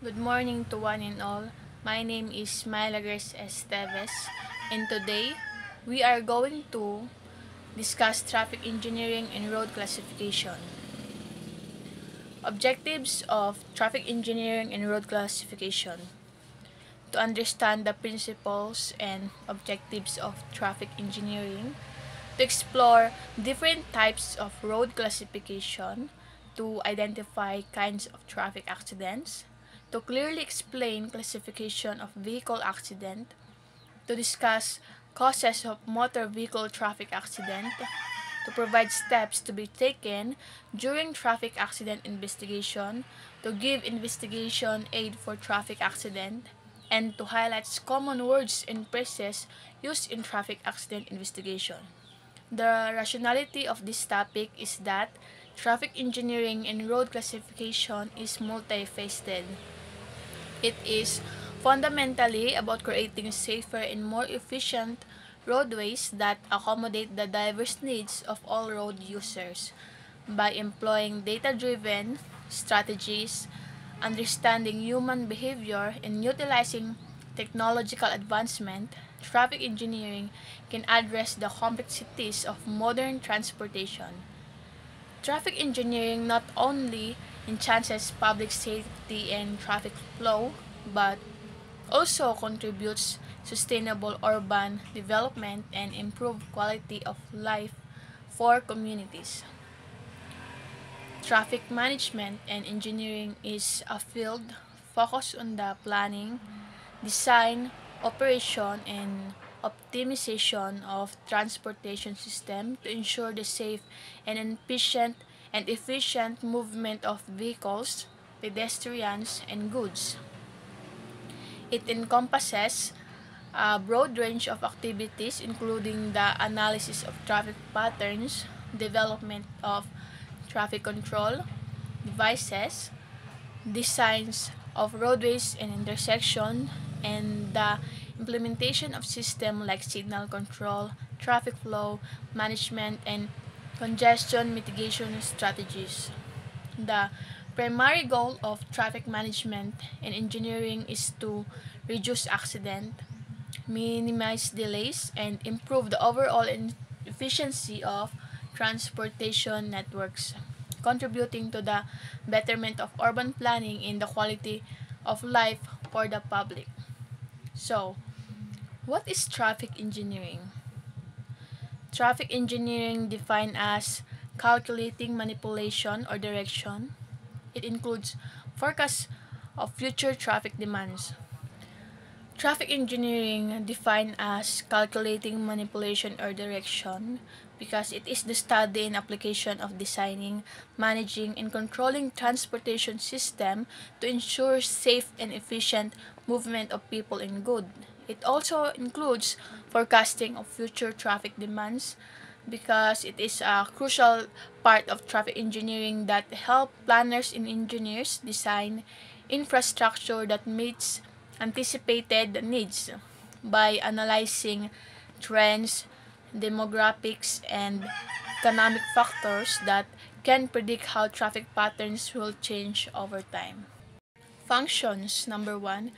Good morning to one and all. My name is Milagres Esteves, and today we are going to discuss traffic engineering and road classification. Objectives of traffic engineering and road classification: to understand the principles and objectives of traffic engineering, to explore different types of road classification, to identify kinds of traffic accidents, to clearly explain classification of vehicle accident, to discuss causes of motor vehicle traffic accident, to provide steps to be taken during traffic accident investigation, to give investigation aid for traffic accident, and to highlight common words and phrases used in traffic accident investigation. The rationality of this topic is that traffic engineering and road classification is multifaceted. It is fundamentally about creating safer and more efficient roadways that accommodate the diverse needs of all road users. By employing data-driven strategies, understanding human behavior, and utilizing technological advancement, traffic engineering can address the complexities of modern transportation. Traffic engineering not only enhances public safety and traffic flow, but also contributes sustainable urban development and improved quality of life for communities. Traffic management and engineering is a field focused on the planning, design, operation, and optimization of transportation system to ensure the safe and efficient movement of vehicles, pedestrians, and goods. It encompasses a broad range of activities including the analysis of traffic patterns, development of traffic control devices, designs of roadways and intersections, and the implementation of systems like signal control, traffic flow management, and congestion mitigation strategies. The primary goal of traffic management and engineering is to reduce accident, minimize delays, and improve the overall efficiency of transportation networks, contributing to the betterment of urban planning and the quality of life for the public. So, what is traffic engineering? Traffic engineering defined as calculating manipulation or direction. It includes forecasts of future traffic demands. Traffic engineering defined as calculating manipulation or direction because it is the study and application of designing, managing, and controlling transportation system to ensure safe and efficient movement of people and goods. It also includes forecasting of future traffic demands because it is a crucial part of traffic engineering that help planners and engineers design infrastructure that meets anticipated needs by analyzing trends, demographics, and economic factors that can predict how traffic patterns will change over time. Functions: number 1,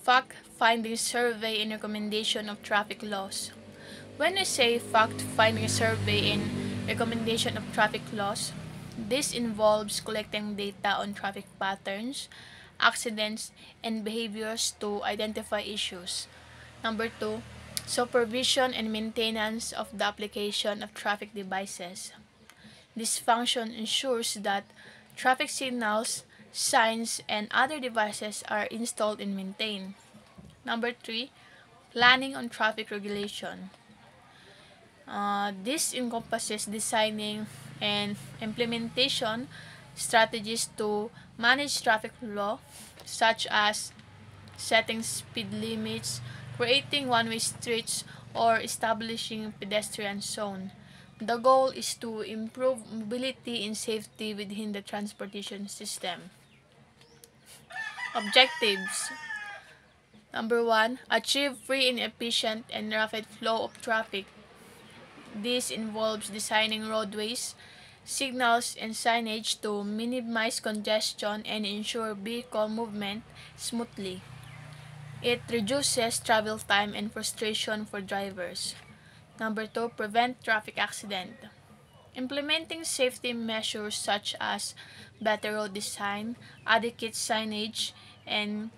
fact-finding survey and recommendation of traffic laws. When we say fact-finding survey and recommendation of traffic laws, this involves collecting data on traffic patterns, accidents, and behaviors to identify issues. Number 2, supervision and maintenance of the application of traffic devices. This function ensures that traffic signals, signs, and other devices are installed and maintained. Number 3, planning on traffic regulation. This encompasses designing and implementation strategies to manage traffic law, such as setting speed limits, creating one-way streets, or establishing pedestrian zone. The goal is to improve mobility and safety within the transportation system. Objectives: number 1, achieve free and efficient and rapid flow of traffic. This involves designing roadways signals, and signage to minimize congestion and ensure vehicle movement smoothly. It reduces travel time and frustration for drivers. Number 2, prevent traffic accident. Implementing safety measures such as better road design, adequate signage, and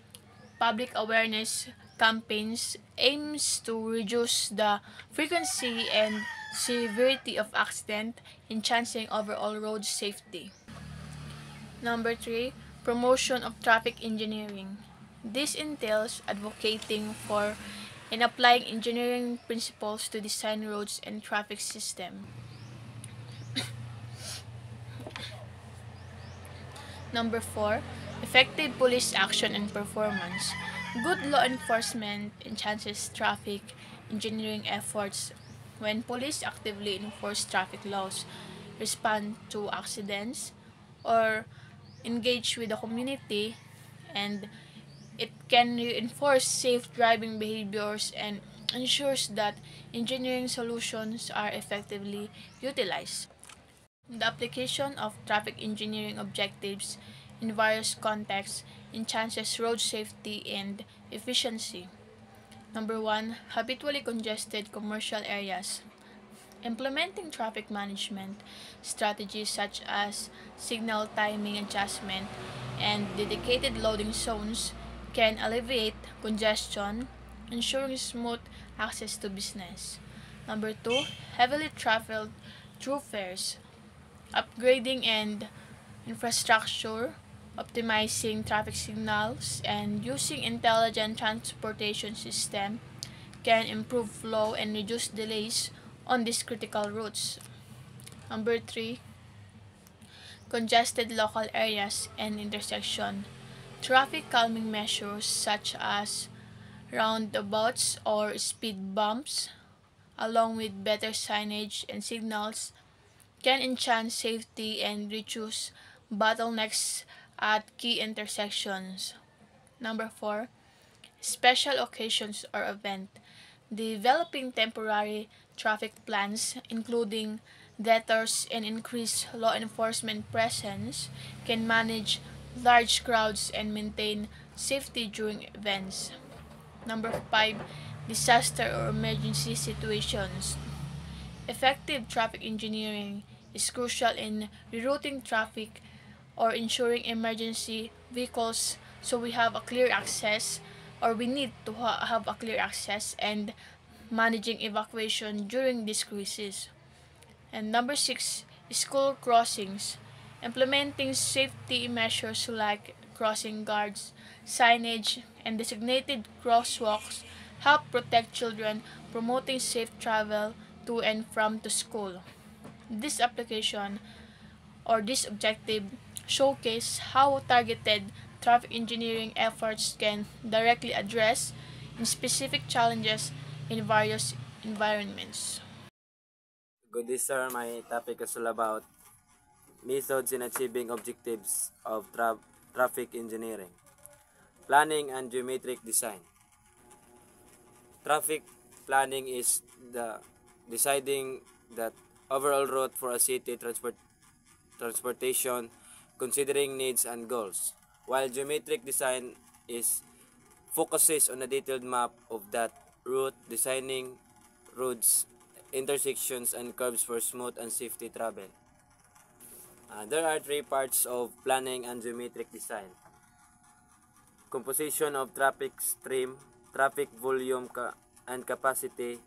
public awareness campaigns aims to reduce the frequency and severity of accident, enhancing overall road safety. Number 3, promotion of traffic engineering. This entails advocating for and applying engineering principles to design roads and traffic system. Number 4, effective police action and performance. Good law enforcement enhances traffic engineering efforts when police actively enforce traffic laws, respond to accidents, or engage with the community, and it can reinforce safe driving behaviors and ensures that engineering solutions are effectively utilized. The application of traffic engineering objectives in various contexts enhances road safety and efficiency. Number 1, habitually congested commercial areas. Implementing traffic management strategies such as signal timing adjustment and dedicated loading zones can alleviate congestion, ensuring smooth access to business. Number 2, heavily traveled thoroughfares. Upgrading and infrastructure, optimizing traffic signals, and using intelligent transportation system can improve flow and reduce delays on these critical routes. Number 3, congested local areas and intersection. Traffic calming measures such as roundabouts or speed bumps, along with better signage and signals, can enhance safety and reduce bottlenecks at key intersections. Number 4, special occasions or event. Developing temporary traffic plans, including detours and increased law enforcement presence, can manage large crowds and maintain safety during events. Number 5, disaster or emergency situations. Effective traffic engineering is crucial in rerouting traffic or ensuring emergency vehicles so we have a clear access, or we need to have a clear access, and managing evacuation during these crises. And number 6, school crossings. Implementing safety measures like crossing guards, signage, and designated crosswalks help protect children, promoting safe travel to and from to school. This application or this objective showcase how targeted traffic engineering efforts can directly address specific challenges in various environments. Good day, sir. My topic is all about methods in achieving objectives of traffic engineering, planning and geometric design. Traffic planning is the deciding that overall route for a city transportation, considering needs and goals, while geometric design is focuses on a detailed map of that route, designing roads, intersections, and curves for smooth and safety travel. There are three parts of planning and geometric design: composition of traffic stream, traffic volume and capacity,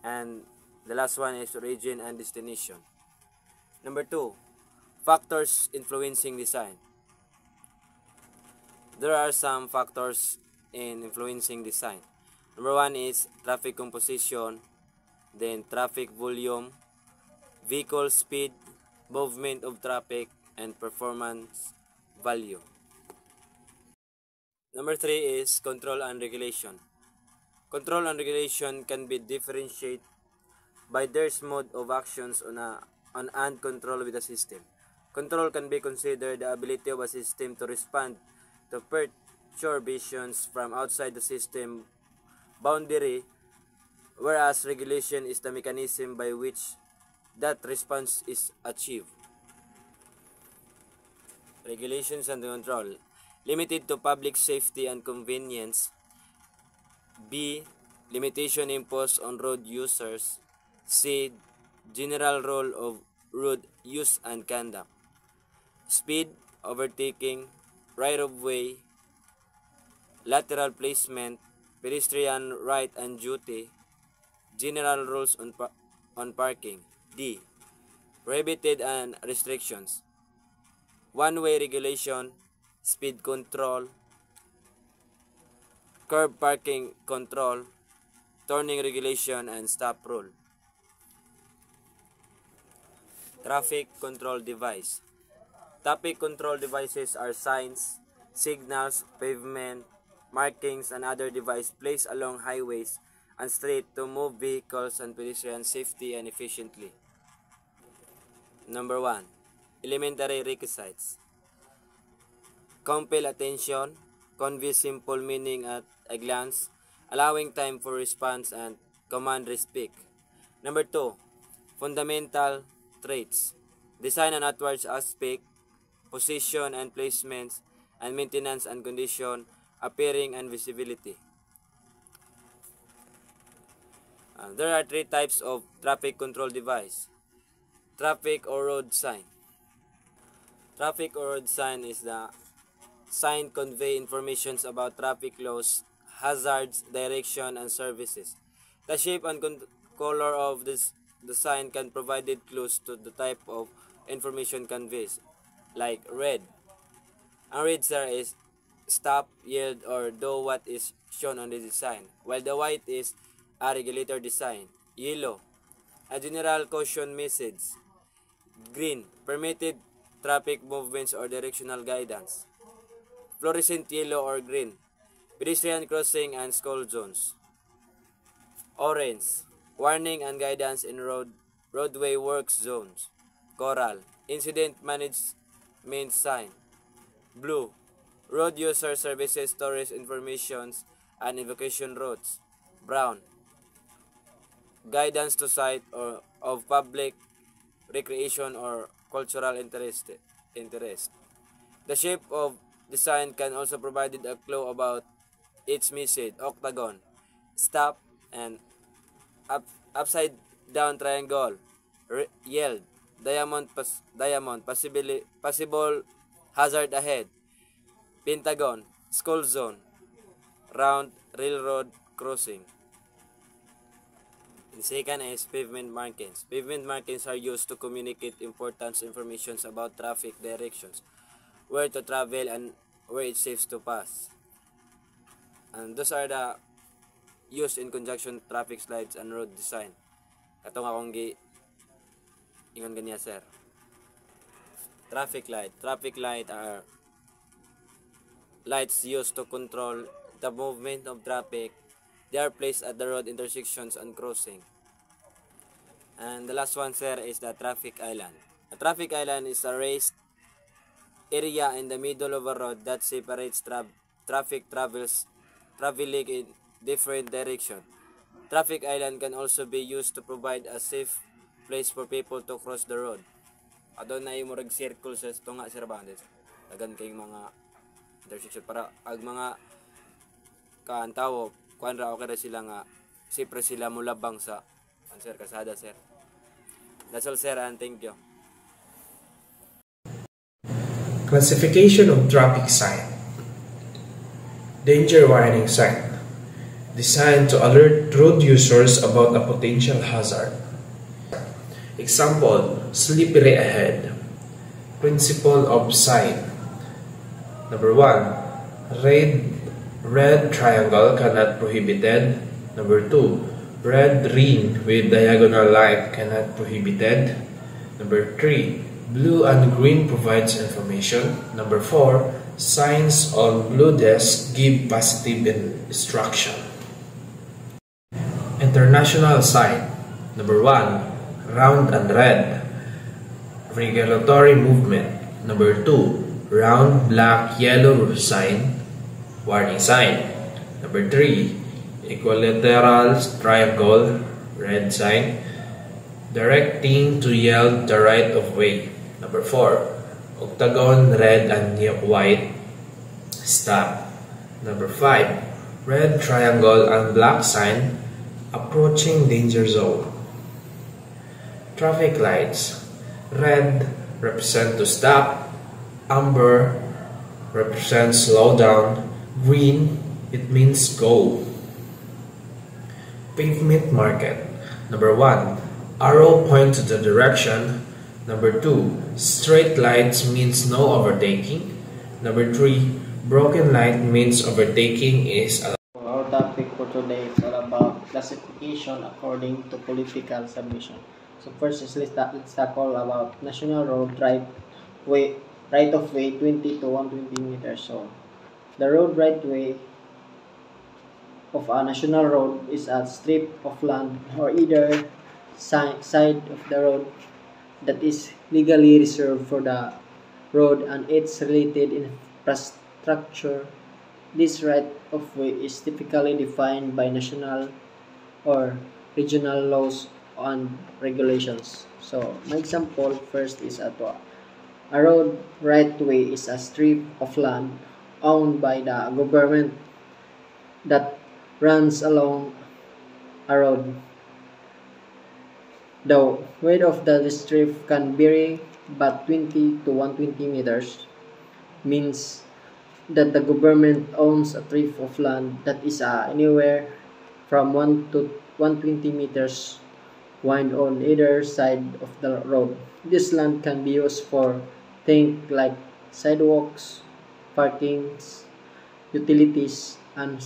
and the last one is origin and destination. Number 2, factors influencing design. There are some factors in influencing design. Number 1 is traffic composition, then traffic volume, vehicle speed, movement of traffic, and performance value. Number 3 is control and regulation. Control and regulation can be differentiated by their mode of actions on and control with a system. Control can be considered the ability of a system to respond to perturbations from outside the system boundary, whereas regulation is the mechanism by which that response is achieved. Regulations and control. Limited to public safety and convenience. B. Limitation imposed on road users. C. General rule of road use and conduct. Speed, overtaking, right-of-way, lateral placement, pedestrian right and duty, general rules on parking. D. Prohibited and restrictions. One-way regulation, speed control, curb parking control, turning regulation, and stop rule. Traffic control device. Traffic control devices are signs, signals, pavement, markings, and other devices placed along highways and streets to move vehicles and pedestrians safely and efficiently. Number 1. Elementary requisites. Compel attention, convey simple meaning at a glance, allowing time for response and command speak. Number 2. Fundamental traits. Design and outward aspect, position and placements, and maintenance and condition, appearing and visibility. There are 3 types of traffic control device. Traffic or road sign. Traffic or road sign is the sign convey information about traffic laws, hazards, direction, and services. The shape and color of the sign can provide clues to the type of information conveys, like red. Ang red, sir, is stop, yield, or do what is shown on the design, while the white is a regulator design. Yellow, a general caution message. Green, permitted traffic movements or directional guidance. Fluorescent yellow or green, pedestrian crossing and school zones. Orange, warning and guidance in roadway work zones. Coral, incident management sign. Blue, road user services, tourist informations, and evacuation routes. Brown, guidance to site or of public recreation or cultural interest. The shape of the sign can also provide a clue about its message. Octagon, stop, and upside down triangle. Yield, diamond, possible hazard ahead. Pentagon, school zone. Round, railroad crossing. And second is pavement markings. Pavement markings are used to communicate important information about traffic directions, where to travel, and where it's safe to pass. And those are the used in conjunction traffic lights and road design. Katong akong ingon ganyan, sir. Traffic light. Traffic light are lights used to control the movement of traffic. They are placed at the road intersections and crossing. And the last one, sir, is the traffic island. A traffic island is a raised area in the middle of a road that separates traffic traveling in different directions. Traffic island can also be used to provide a safe place for people to cross the road. Adon na yung murag circle sa tunga, sir, bandits. Tagan kayong mga intersection para ag mga kaantawo kuan ra okay ra sila nga siyempre sila mulabang sa sir kasada, sir. That's all, sir, and thank you. Classification of traffic sign. Danger warning sign. Designed to alert road users about a potential hazard. Example, slippery ahead. Principle of sign. Number 1, red triangle cannot prohibited. Number 2, red ring with diagonal line cannot prohibited. Number 3, blue and green provides information. Number 4, signs on blue desk give positive instruction. International sign. Number 1, round and red, regulatory movement. Number 2, round black yellow sign, warning sign. Number 3, equilateral triangle, red sign. Directing to yield the right of way. Number 4. Octagon, red and white. Stop. Number 5. Red triangle and black sign. Approaching danger zone. Traffic lights. Red represent to stop. Amber represents slow down. Green, it means go. Pavement market. Number 1. Arrow point to the direction. Number 2. Straight lights means no overtaking. Number 3. Broken light means overtaking is allowed. Our topic for today is all about classification according to political submission. So first is let's tackle about national road right of way 20 to 120 meters. So the road right way of a national road is a strip of land or either side of the road that is legally reserved for the road and its related infrastructure. This right of way is typically defined by national or regional laws and regulations. So my example first is a road right way is a strip of land owned by the government that runs along a road. The width of the strip can vary, but 20 to 120 meters means that the government owns a strip of land that is anywhere from 1 to 120 meters wide on either side of the road. This land can be used for things like sidewalks, parkings, utilities, and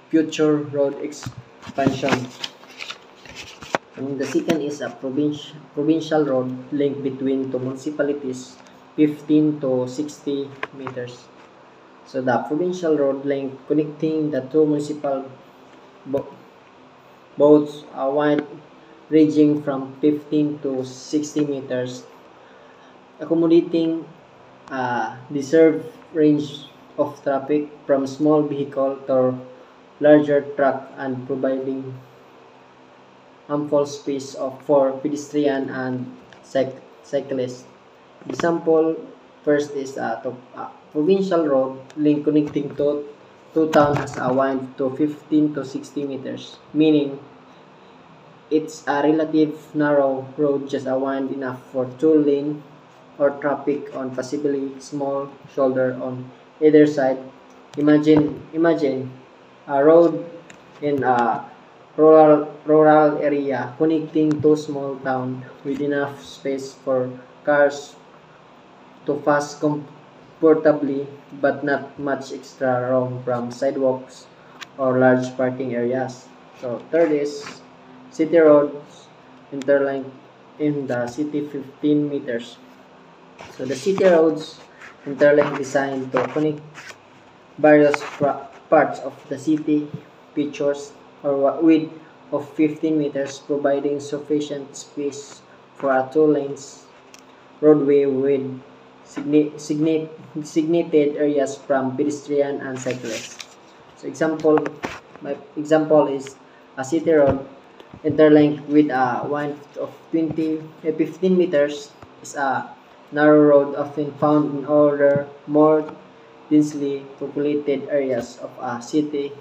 future road expansion. And the second is a provincial road link between two municipalities 15 to 60 meters. So the provincial road link connecting the two municipal boats are wide ranging from 15 to 60 meters, accommodating a deserved range of traffic from small vehicle to larger truck and providing ample space for pedestrian and cyclists. Example first is a provincial road link connecting two towns has a width to 15 to 60 meters, meaning it's a relative narrow road just a wide enough for two lane or traffic on possibly small shoulder on either side. Imagine a road in a rural area connecting two small towns with enough space for cars to pass comfortably but not much extra room from sidewalks or large parking areas. So third is city roads interlink in the city 15 meters. So the city roads interlink designed to connect various parts of the city features or width of 15 meters, providing sufficient space for a two lanes roadway with designated areas from pedestrian and cyclists. So my example is a city road interlinked with a width of 15 meters is a narrow road often found in older, more densely populated areas of a city.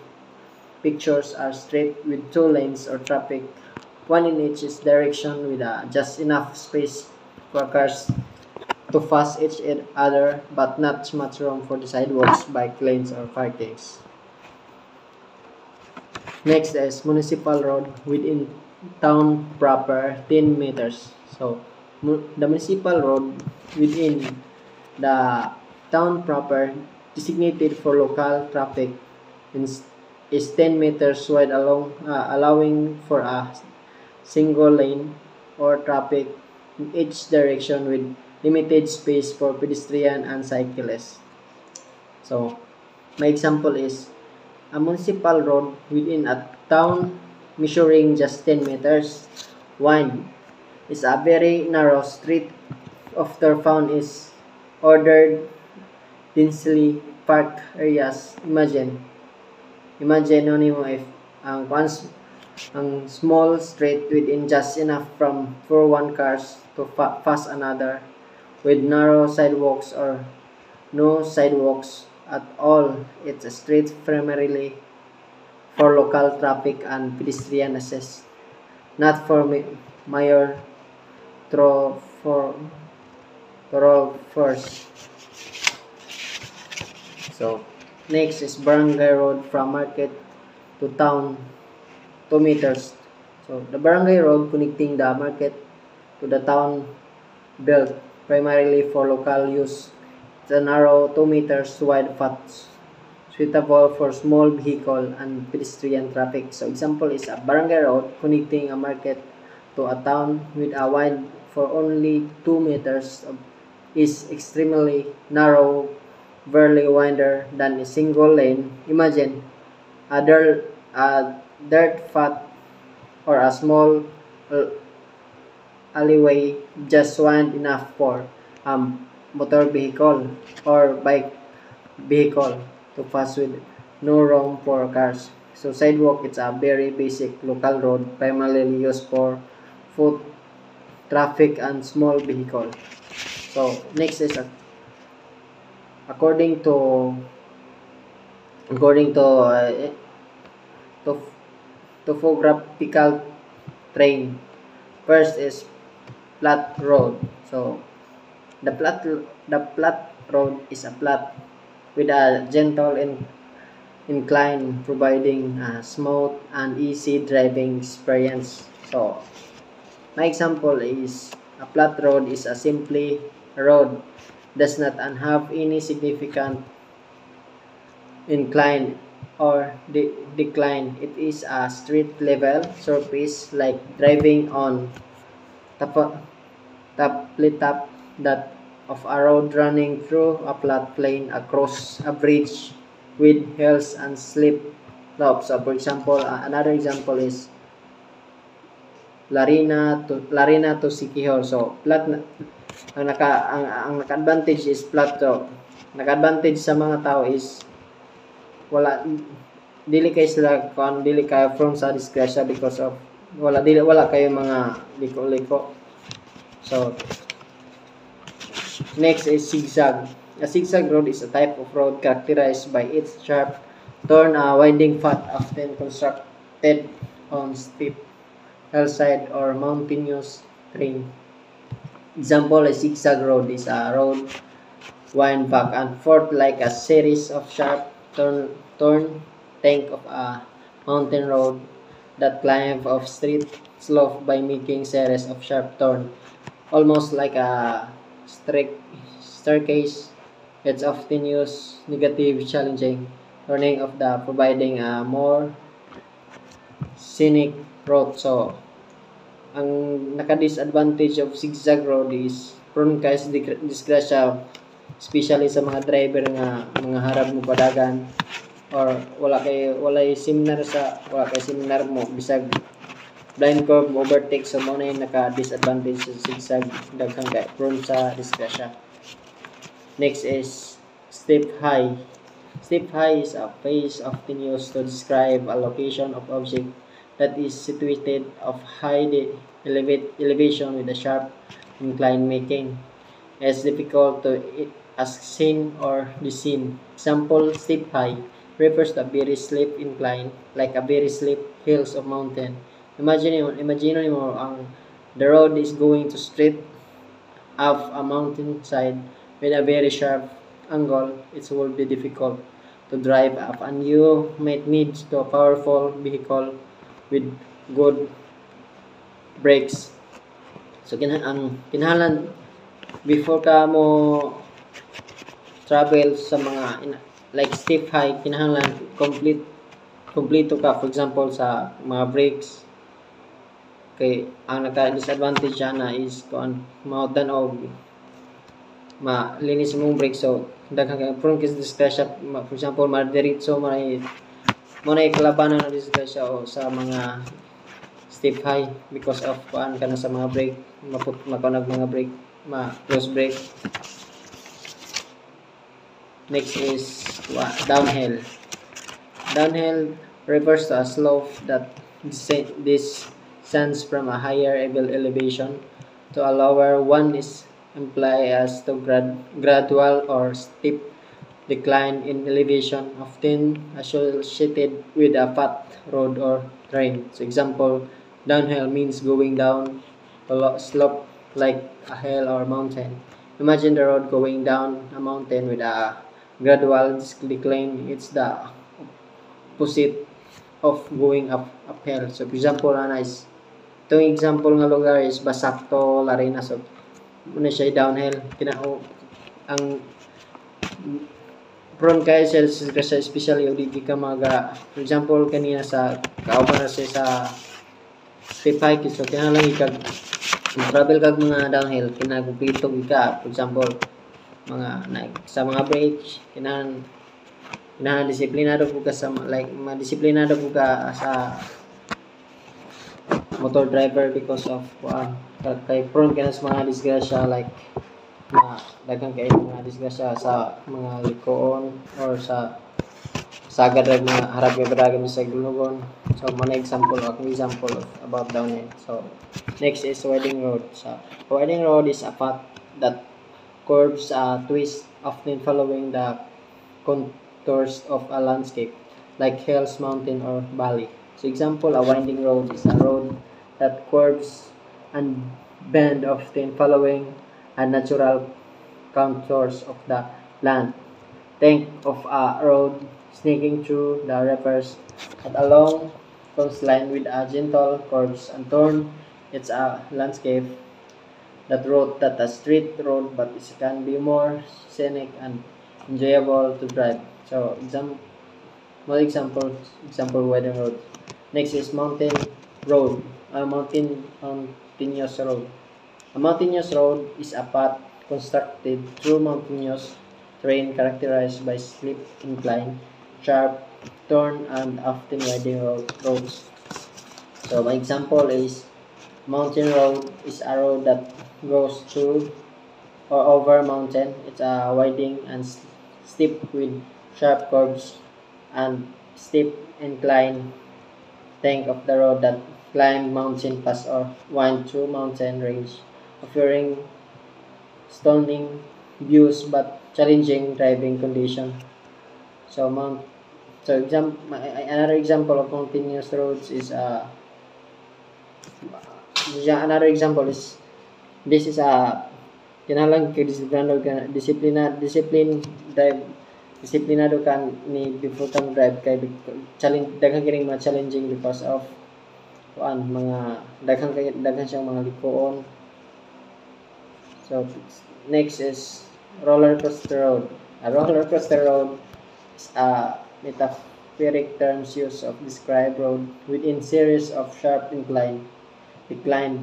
Pictures are straight with two lanes or traffic, one in each direction with just enough space for cars to pass each other but not much room for the sidewalks, bike lanes, or parkings. Next is municipal road within town proper 10 meters. So the municipal road within the town proper designated for local traffic is 10 meters wide allowing for a single lane or traffic in each direction with limited space for pedestrian and cyclists. So my example is a municipal road within a town measuring just 10 meters wide is a very narrow street after found is ordered densely parked areas. Imagine nyo if ang ang small street within just enough room for one cars to pass another, with narrow sidewalks or no sidewalks at all. It's a street primarily for local traffic and pedestrian access, not for major thoroughfares. So, next is barangay road from market to town, 2 meters. So, the barangay road connecting the market to the town, built primarily for local use. It's a narrow 2 meters wide path, suitable for small vehicle and pedestrian traffic. So, example is a barangay road connecting a market to a town with a wide for only 2 meters is extremely narrow, barely wider than a single lane. Imagine a dirt path or a small alleyway just wide enough for a motor vehicle or bike vehicle to pass with no room for cars. So sidewalk, it's a very basic local road primarily used for foot traffic and small vehicle. So next is according to topographical terrain. First is flat road. So the flat road is a flat with a gentle incline, providing a smooth and easy driving experience. So my example is a flat road is a simply road, does not have any significant incline or decline. It is a street level surface like driving on top that of a road running through a flat plain across a bridge with hills and slip slopes. So for example, another example is Larina to Siquijor. So flat na, ang naka-advantage is flat. So naka-advantage sa mga tao is dili kayo sila dili kayo from sa disgrasya because of wala kayo mga liko-liko. So next is zigzag. A zigzag road is a type of road characterized by its sharp turn, winding path often constructed on steep hillside or mountainous terrain. Example, a zigzag road is a road wind back and forth like a series of sharp turn tank of a mountain road that climb off steep slope by making series of sharp turn, almost like a staircase. It's often used negative challenging turning of the providing a more scenic road. So ang naka-disadvantage of zigzag road is prone ka sa disgrasya, especially sa mga driver nga mga harap mo padagan or wala kay seminar mo bisag blind curve overtake. So mo na yung naka-disadvantage sa zigzag, daghang kay prone sa disgrasya. Next is steep high. Steep high is a phrase often used to describe a location of object that is situated of high elevation with a sharp incline, making it difficult to as seen or be seen. Example, steep high refers to a very steep incline, like a very steep hills of mountain. Imagine mo the road is going to straight up a mountainside with a very sharp angle. It will be difficult to drive up, and you might need a powerful vehicle with good brakes. So kinahanglan before ka mo travel sa mga like steep high, kinahanglan kompleto ka, for example sa mga brakes. Kay ang naka-disadvantage na is kung maudan og malinis mong brake. So daghang prone ka sa disgrasya, for example diretso mo na ikalabanan na disgrasya o sa mga steep high because of kuan ka na sa mga brake, makunag mga brake, close brake. Next is downhill. Downhill refers to a slope that descends from a higher elevation to a lower one is implied as to gradual or steep decline in elevation, often associated with a path, road, or terrain. So example, downhill means going down a slope like a hill or mountain. Imagine the road going down a mountain with a gradual decline. It's the opposite of going uphill. So for example, itong example nga lugar is Basacto, Larena. So muna siya downhill. Ang prone kayo sa especially o di ka for example kanina sa kauban na siya sa steep hike, so kinahanglan ikag travel kag mga downhill kinagumpleto ka, for example sa mga bridge kinahanglan disiplinado po ka sa disiplinado po ka sa motor driver because of kay prone ka na sa mga disgrasya like daghang kayo mga disgrasya sa mga likoon or sa sagad ra mga harap nga baragay sa gulugon. So man example about downhill. So next is winding road. So winding road is a path that curves twist, often following the contours of a landscape like hills, mountain, or valley. So example, a winding road is a road that curves and bend, often following a natural contours of the land. Think of a road sneaking through the rivers at a long coastline with a gentle curves and turn. It's a landscape that a street road, but it can be more scenic and enjoyable to drive. So example winding road. Next is mountain road. Mountainous road. A mountainous road is a path constructed through mountainous terrain characterized by steep incline, sharp turn, and often winding roads. So my example is mountain road is a road that goes through or over mountain. It's a winding and steep with sharp curves and steep incline. Think of the road that climb mountain pass or wind through mountain range, offering stunning views but challenging driving condition. So another example of mountainous roads is another example is this is a kinahanglan kay disiplinado ka ni before kang drive kay daghang kining mga challenging because of mga daghang siyang mga likoon. So next is roller coaster road. A roller coaster road is a metaphoric terms used of describe road within series of sharp decline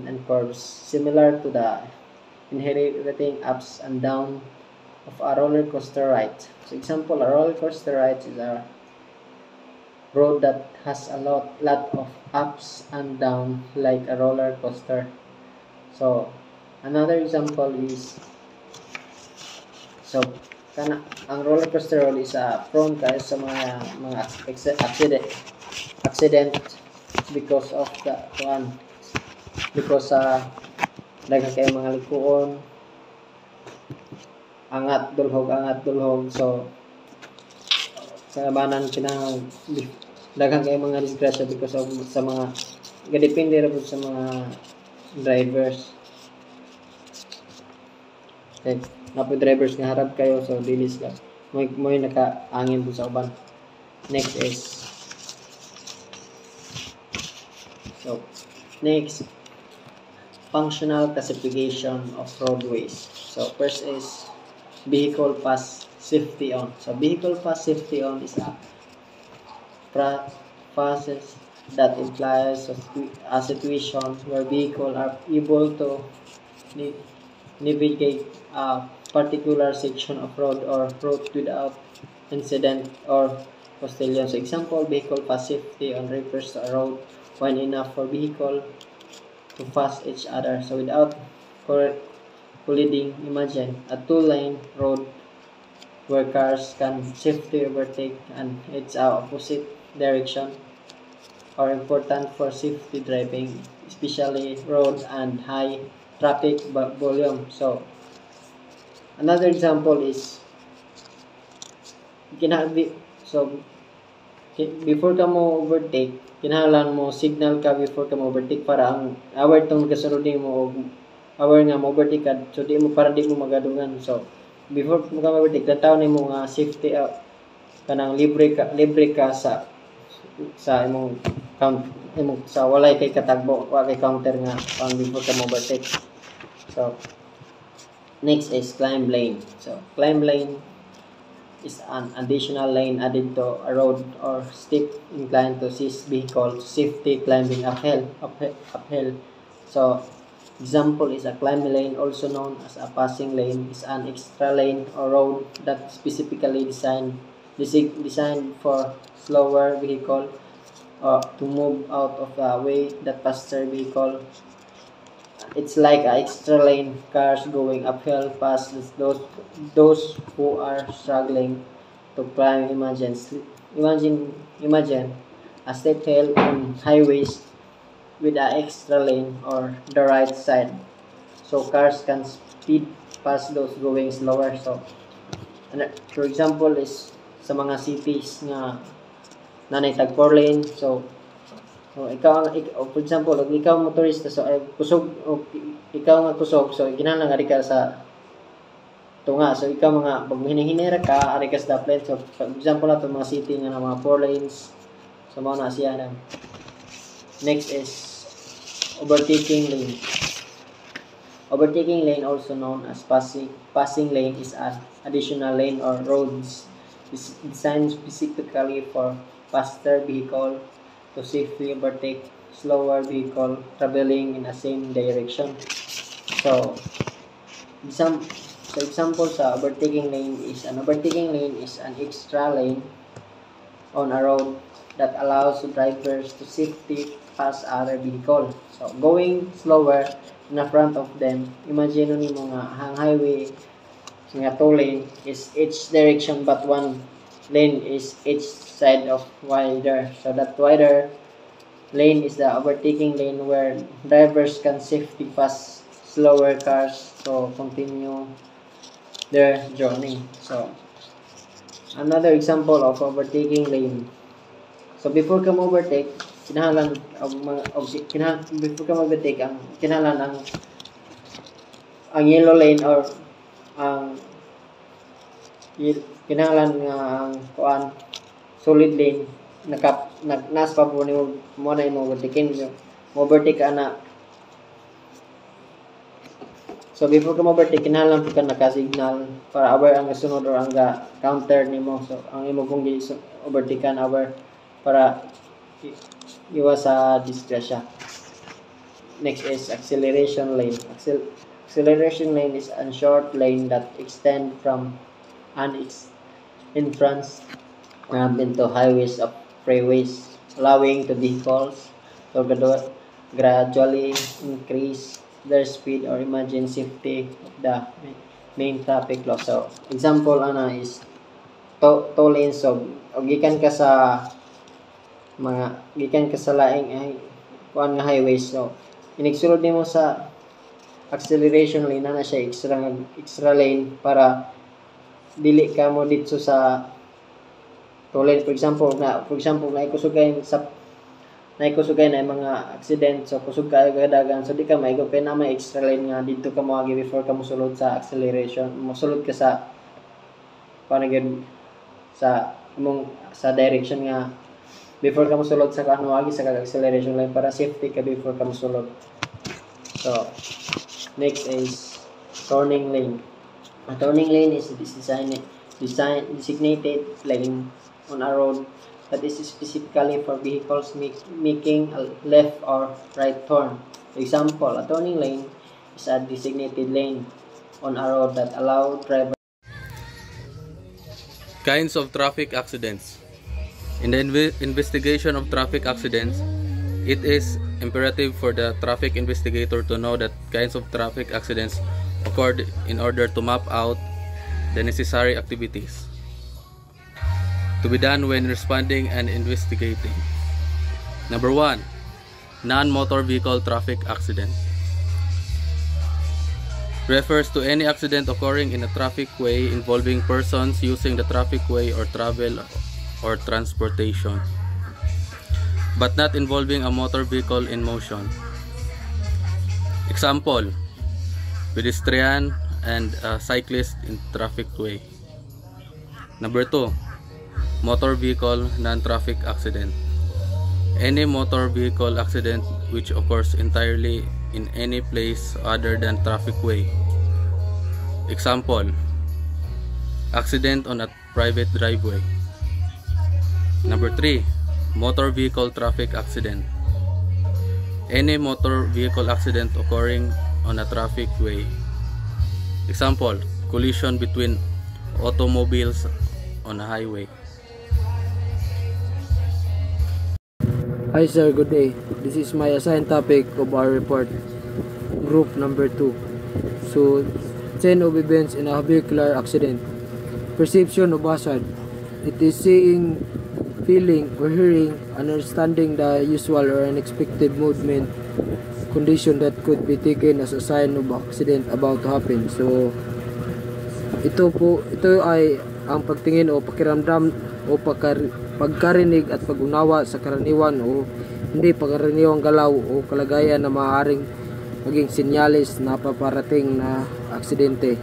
and curves, similar to the inheriting ups and down of a roller coaster ride. So example, a roller coaster ride is a road that has a lot of ups and down like a roller coaster. So another example is ang roller coaster road is prone kayo sa mga accident because of daghang kayo mga likuon, angat dulhog. So sa labanan daghang kayo mga disgrasya because of sa mga gadepende ra sa mga drivers. Okay, napo drivers nga harap kayo, so dilis lang mo nakaangin po sa uban. Next functional classification of roadways. So first is vehicle pass safety on. So vehicle pass safety on is a process that implies a situation where vehicles are able to navigate a particular section of road or route without incident or obstruction. So example, vehicle pass safety on refers to a road wide enough for vehicle to pass each other, so without colliding. Imagine a two-lane road where cars can safely overtake and its opposite direction. are important for safety driving, especially road and high traffic volume. So another example is before ka mo overtake, kinahanglan mo signal ka before ka mo overtake para ang aware tong kasunod mo aware nga mo overtake ka, so di mo para di mo magadungan. So before mo ka overtake, tataw ni mo nga safety kanang libre ka sa imong sa walay kay katagbo, wa kay counter nga before ka mo overtake. So next is climb lane. So climb lane is an additional lane added to a road or steep incline to assist vehicle safety climbing uphill. So example is a climb lane, also known as a passing lane, is an extra lane or road that specifically designed for slower vehicle to move out of the way that faster vehicle. It's like an extra lane, cars going uphill past those who are struggling to climb. Imagine a steep hill on highways with an extra lane or the right side, so cars can speed past those going slower. So for example is sa mga cities nga nanay tag 4 lane. So for example, ikaw motorista, so ikaw nga kusog, so kinahanglan nga ka sa tunga. So ikaw mga pag hinihinera ka, ari ka sa dapat. So for example nato mga city nga na mga 4 lanes, so mao na siya na. Next is overtaking lane. Overtaking lane, also known as passing lane, is an additional lane or roads designed specifically for faster vehicle to safely overtake slower vehicle traveling in the same direction. So example sa overtaking lane is an extra lane on a road that allows drivers to safely pass other vehicle. So going slower in the front of them, imagine nimo nga ang highway nga 2 lane is each direction, but 1 lane is each side of wider. So that wider lane is the overtaking lane where drivers can safely pass slower cars to continue their journey. So another example of overtaking lane. So before ka mo overtake, kinahanglan before ka mo overtake ang kinahanglan ang yellow lane or ang kinahanglan nga ang kuan solid lane nas pa po mo na mo overtake ka na. So before ka mo overtake, kinahanglan po ka naka-signal para aware ang sunod or ang counter nimo. So ang imo kung overtake kan aware para iwas sa disgrasya. Next is acceleration lane. Acceleration lane is a short lane that extend from an entrance into highways of freeways, allowing the vehicles to gradually increase their speed or imagine safety of the main traffic flow. So example is two lanes. So gikan ka sa laing kuan nga highways, so inigsulod nimo sa acceleration lane na siya extra lane para dili ka mo dito sa tulad. For example na kusugay na mga accident, so kusog kayo kadagan, so di ka maigo kay na may extra lane nga dito ka moagi before ka mosulod sa acceleration, mosulod ka sa panagid sa direction nga before ka mosulod sa kanwagi sa acceleration lane para safety ka before ka mosulod. So next is turning lane. A turning lane is designated lane on a road that is specifically for vehicles making a left or right turn. For example, a turning lane is a designated lane on a road that allow drivers. Kinds of traffic accidents. In the investigation of traffic accidents, it is imperative for the traffic investigator to know that kinds of traffic accidents occurred in order to map out the necessary activities to be done when responding and investigating. Number 1. Non-motor vehicle traffic accident. Refers to any accident occurring in a traffic way involving persons using the traffic way or travel or transportation, but not involving a motor vehicle in motion. Example, pedestrian and a cyclist in traffic way. Number 2. Motor vehicle non-traffic accident. Any motor vehicle accident which occurs entirely in any place other than traffic way. Example, accident on a private driveway. Number 3. Motor vehicle traffic accident. Any motor vehicle accident occurring on a traffic way. Example, collision between automobiles on a highway. Hi sir, good day. This is my assigned topic of our report, group number 2. So, chain of events in a vehicular accident. Perception of hazard. It is seeing, feeling, or hearing, understanding the usual or unexpected movement condition that could be taken as a sign of accident about to happen. So, ito ay ang pagtingin o pakiramdam o pagkarinig at pag-unawa sa karaniwan o hindi pagkaraniwang galaw o kalagayan na maaaring maging sinyalis na paparating na aksidente.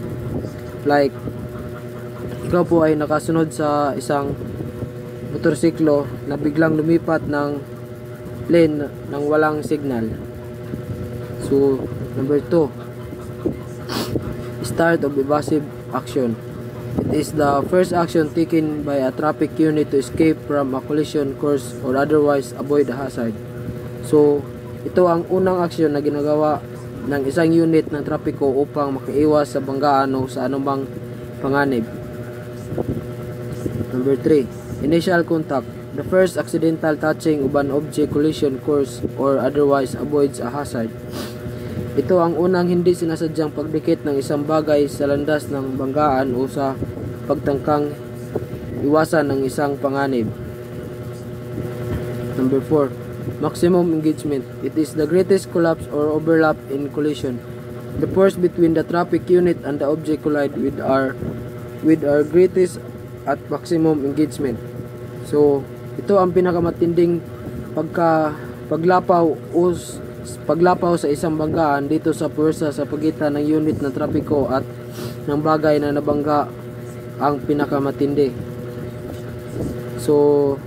Like, ikaw po ay nakasunod sa isang motorsiklo na biglang lumipat ng lane ng walang signal. So, number 2, start of evasive action. It is the first action taken by a traffic unit to escape from a collision course or otherwise avoid a hazard. So, ito ang unang aksyon na ginagawa ng isang unit ng trapiko upang makaiwas sa banggaan o sa anumang panganib. Number 3. Initial contact. The first accidental touching of an object collision course or otherwise avoids a hazard. Ito ang unang hindi sinasadyang pagdikit ng isang bagay sa landas ng banggaan o sa pagtangkang iwasan ng isang panganib. Number 4. Maximum engagement. It is the greatest collapse or overlap in collision. The force between the traffic unit and the object collide with our greatest at maximum engagement. So, ito ang pinakamatinding paglapaw sa isang banggaan dito sa puwersa sa pagitan ng unit ng trapiko at ng bagay na nabangga ang pinakamatindi. So,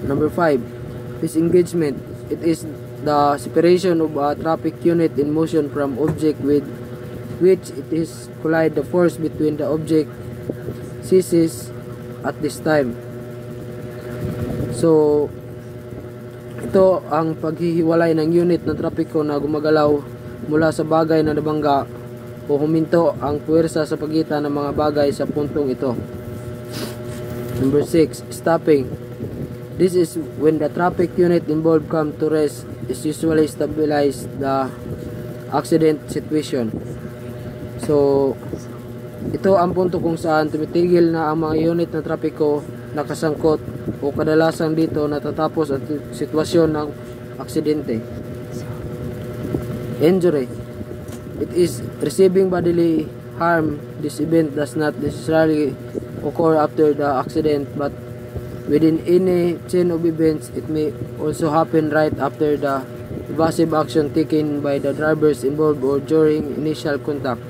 number 5, disengagement. It is the separation of a traffic unit in motion from object with which it is collide. The force between the object ceases at this time. So, ito ang paghihiwalay ng unit ng trapiko na gumagalaw mula sa bagay na nabangga o huminto ang puwersa sa pagitan ng mga bagay sa puntong ito. Number 6, stopping. This is when the traffic unit involved come to rest. Is usually stabilize the accident situation. So, ito ang punto kung saan tumitigil na ang mga unit ng trapiko nakasangkot o kadalasan dito natatapos ang sitwasyon ng aksidente. Injury. It is receiving bodily harm. This event does not necessarily occur after the accident, but within any chain of events, it may also happen right after the evasive action taken by the drivers involved or during initial contact.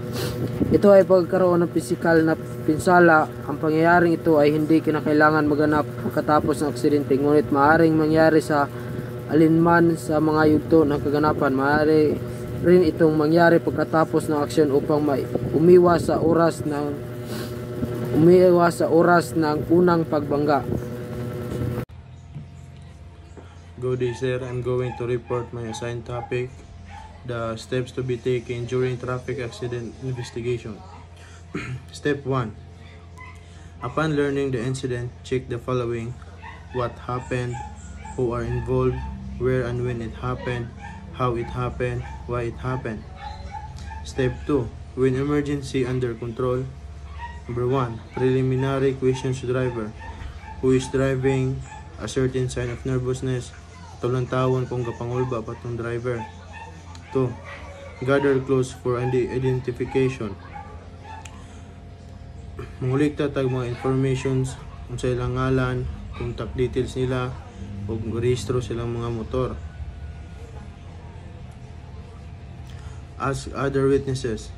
Ito ay pagkaroon ng pisikal na pinsala. Ang pangyayaring ito ay hindi kinakailangan maganap pagkatapos ng aksidente, ngunit maaaring mangyari sa alinman sa mga yugto ng kaganapan. Maaari rin itong mangyari pagkatapos ng aksyon upang umiwas sa oras ng unang pagbangga. Good day sir, I'm going to report my assigned topic, the steps to be taken during traffic accident investigation. Step 1. Upon learning the incident, check the following: what happened, who are involved, where and when it happened, how it happened, why it happened. Step 2. When emergency under control. Number 1. Preliminary questions to driver. Who is driving? a certain sign of nervousness. Tulantawon kung gapangulba pa tong driver. 2. Gather clues for identification. Mangulikta tag mga informations kung sa ilang ngalan, contact details nila, o rehistro silang mga motor. Ask other witnesses.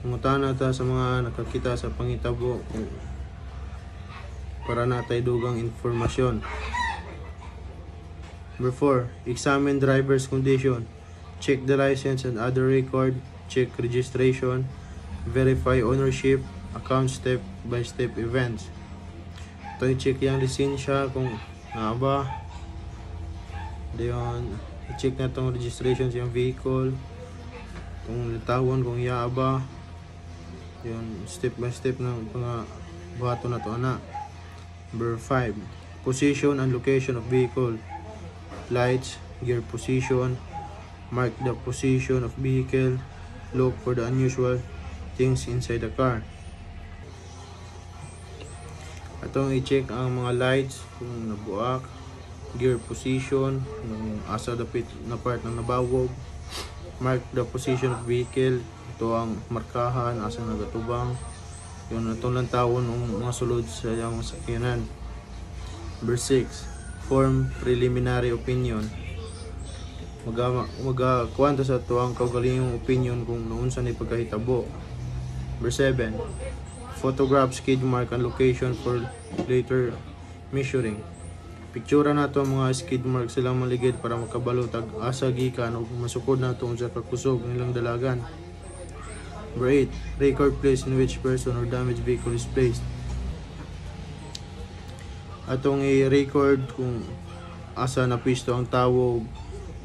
Mungutana ta sa mga nakakita sa pangitabo para natay dugang informasyon. Number 4. Examine driver's condition. Check the license and other record. Check registration. Verify ownership. Account step-by-step events. Ito i-check yung lisensya kung nga ba. Diyon, i-check na itong registration sa yung vehicle. Kung litawan kung iya ba. Yun, step-by-step ng mga bato na to ana. Number 5. Position and location of vehicle. Lights, gear position, mark the position of vehicle, look for the unusual things inside the car. Atong i-check ang mga lights kung nabuak, gear position, kung asa dapit na part na nabawog, mark the position of vehicle, ito ang markahan, asa nagatubang, yun itong lantawon ng mga sulod sa yung sakyanan. Number 6. Form preliminary opinion. Magkuwanta sa tuwang kaugalingong opinion kung naunsa ni pagkahitabo. Number 7. Photograph skid mark and location for later measuring. Pictura na to ang mga skid mark silang maligid para makabalutag asa gikan o masukod na to sa kakusog nilang dalagan. Number 8. Record place in which person or damaged vehicle is placed. Atong i-record kung asa na pisto ang tawog,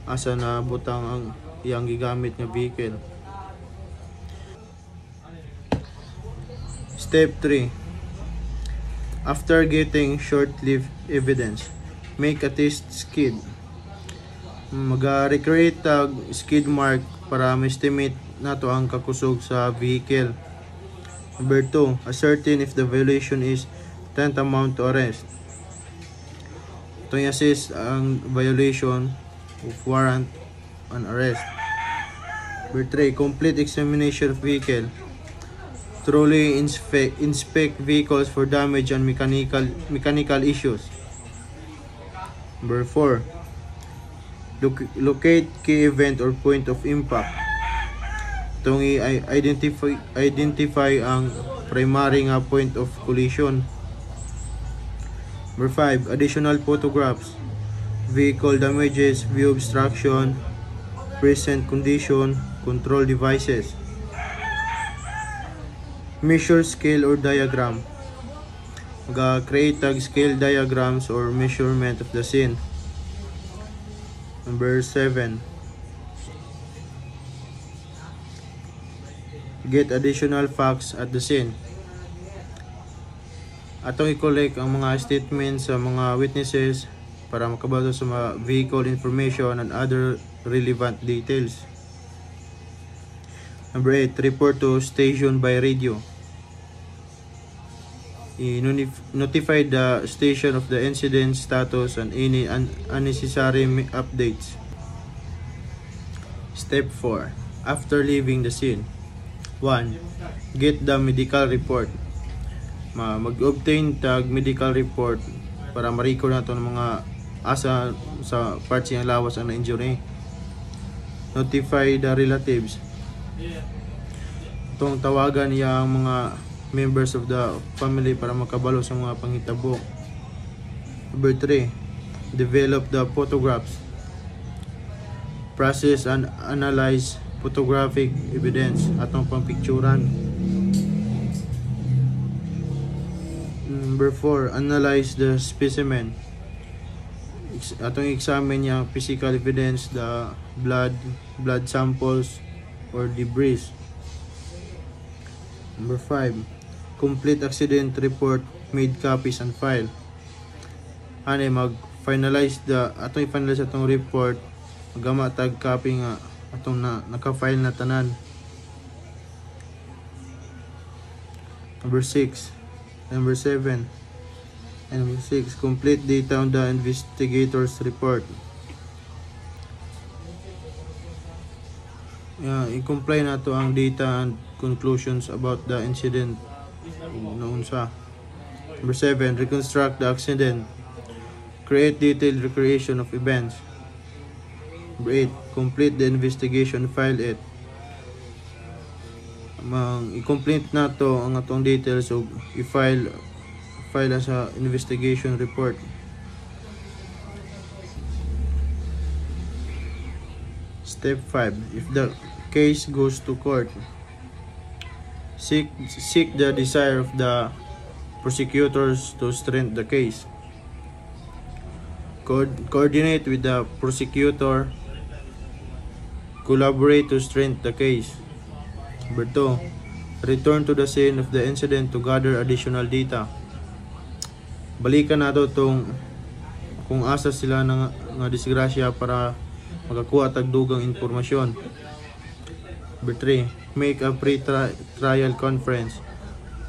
asa na butang ang iyang gigamit nga vehicle. Step 3. After getting short-lived evidence, make a test skid. Mag-recreate tag skid mark para ma-estimate nato ang kakusog sa vehicle. Number 2. Ascertain if the violation is tantamount to arrest. Itong i-assess ang violation of warrant on arrest. Number 3. Complete examination of vehicle. Thoroughly inspect vehicles for damage and mechanical issues. Number 4. Locate key event or point of impact. Itong i-identify ang primary nga point of collision. Number 5. Additional photographs. Vehicle damages, view obstruction, present condition, control devices. Measure scale or diagram. Mag-create tag scale diagrams or measurement of the scene. Number 7. Get additional facts at the scene. Atong i-collect ang mga statements sa mga witnesses para makabasa sa mga vehicle information and other relevant details. Number 8. Report to station by radio. Notify the station of the incident status and any unnecessary updates. Step 4. After leaving the scene. 1. Get the medical report. Mag-obtain tag medical report para ma-record nato ng mga asa sa parts ng lawas ang na-injury. Notify the relatives. Itong tawagan niya ang mga members of the family para makabalo sa mga panghitabo. Number 3. Develop the photographs. Process and analyze photographic evidence atong pangpicturan. Number 4. Analyze the specimen. Atong examine yung physical evidence, the blood samples or debris. Number 5. Complete accident report, made copies and file. Mag-finalize i-finalize atong report, magama tag copy nga atong naka-file na tanan. Number 7. And number 6, complete data on the investigator's report. I-comply na to ang data and conclusions about the incident noon sa. Number 7, reconstruct the accident. Create detailed recreation of events. Number 8, complete the investigation, file it. I-complete na to ang atong details so i-file sa investigation report. Step 5, if the case goes to court, seek the desire of the prosecutors to strengthen the case. Coordinate with the prosecutor. Collaborate to strengthen the case. Number 2, return to the scene of the incident to gather additional data. Balikan na to kung asa sila nga disgrasya para makakuha tag dugang impormasyon. Number 3, make a pre-trial conference.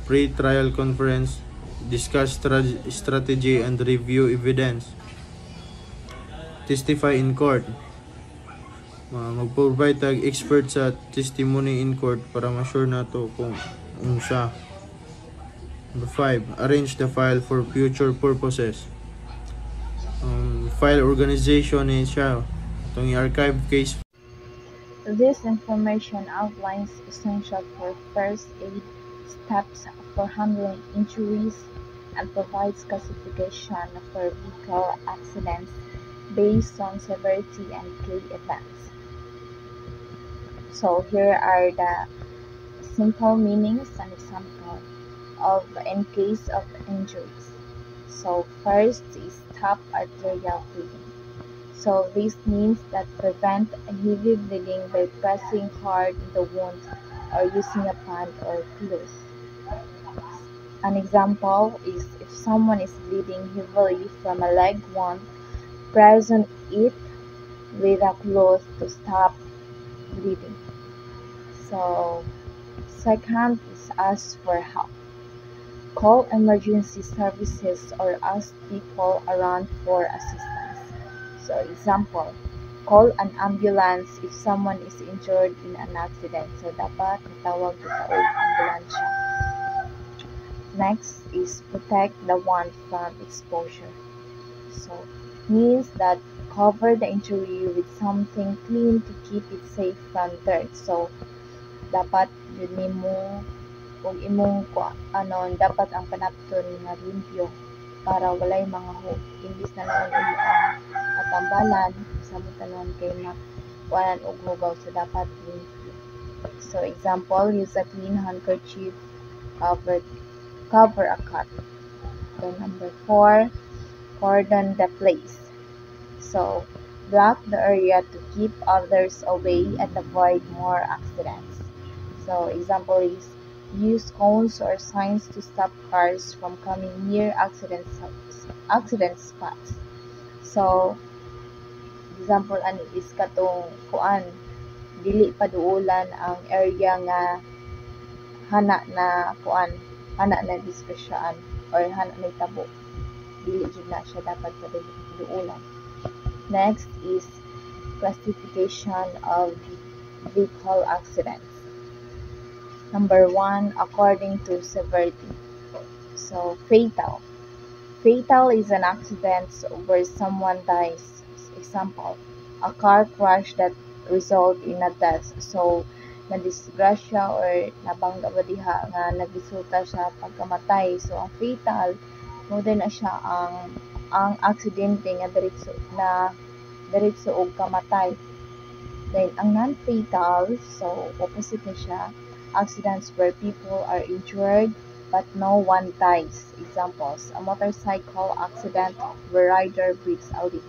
Pre-trial conference, discuss strategy and review evidence. Testify in court. Mag-provide tag expert sa testimony in court para ma-sure na to kung unsa. Number 5, arrange the file for future purposes. File organization siya. Itong i-archive case. This information outlines essential for first aid steps for handling injuries and provides classification for vehicle accidents based on severity and key events. So here are the simple meanings and example of in case of injuries. So first is stop arterial bleeding. So this means that prevent heavy bleeding by pressing hard in the wound or using a band or cloth. An example is if someone is bleeding heavily from a leg wound, press on it with a cloth to stop bleeding. So second is ask for help. Call emergency services or ask people around for assistance. So example, call an ambulance if someone is injured in an accident. So dapat matawag kita og ambulansya. Next is protect the wound from exposure. So means that cover the injury with something clean to keep it safe from dirt. So dapat yun nimo kung imong dapat ang panapton nga limpyo para walay mga hook imbis na noon ang atambalan sa mutanon kay makuanan og hugaw so dapat limpyo. So example, use a clean handkerchief, cover a cut. Then number 4, cordon the place. So block the area to keep others away and avoid more accidents. So example is use cones or signs to stop cars from coming near accident spots. So example ani is katong kuan dili paduulan ang area nga hana na disgrasyaan or hana na tabo. Dili jud na siya dapat paduulan. Next is classification of vehicle accidents. Number 1, according to severity. So fatal. Fatal is an accident where someone dies. Example, a car crash that result in a death. So nadisgrasya or nabangga ba diha nga nagresulta siya pagkamatay. So ang fatal mo din na siya ang aksidente nga diretso og kamatay. Then ang non-fatal, so opposite na siya, accidents where people are injured but no one dies. Examples, a motorcycle accident where rider breaks a leg.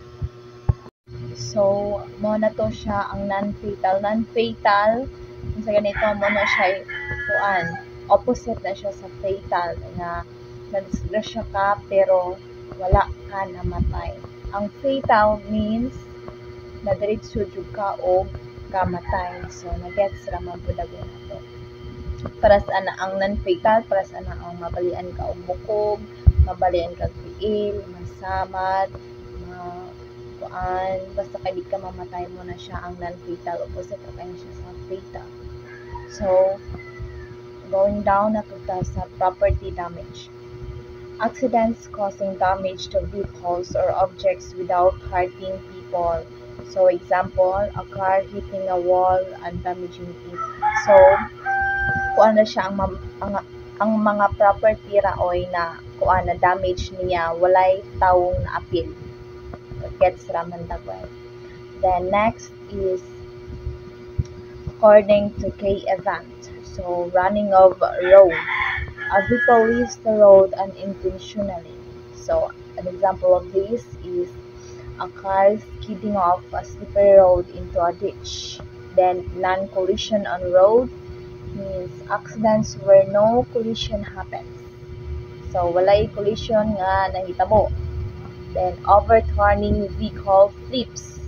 So mo na to siya ang non-fatal. Non-fatal sa ganito mo na siya kuan opposite na siya sa fatal nga nadisgrasya ka pero wala ka namatay. Ang fatal means na diretso jud ka og kamatay. So nagets ra man pud na to. Para sa ang non-fatal, para sa ang mabalian ka og bukog, mabalian kag tiil, masamad, kuan, basta kay di ka mamatay mo na siya ang non-fatal, opposite ra kayo siya sa fatal. So, going down na to sa property damage. Accidents causing damage to vehicles or objects without hurting people. So, example, a car hitting a wall and damaging it. So, kuan na siya ang mga property raoy na kuan na damage niya, walay tawong na appeal. Gets raman dagway. Then next is according to K event. So, running of road. A vehicle leaves the road unintentionally. So, an example of this is a car skidding off a slippery road into a ditch. Then, non-collision on road means accidents where no collision happens. So, walay collision nga nahitabo. Then, overturning vehicle flips.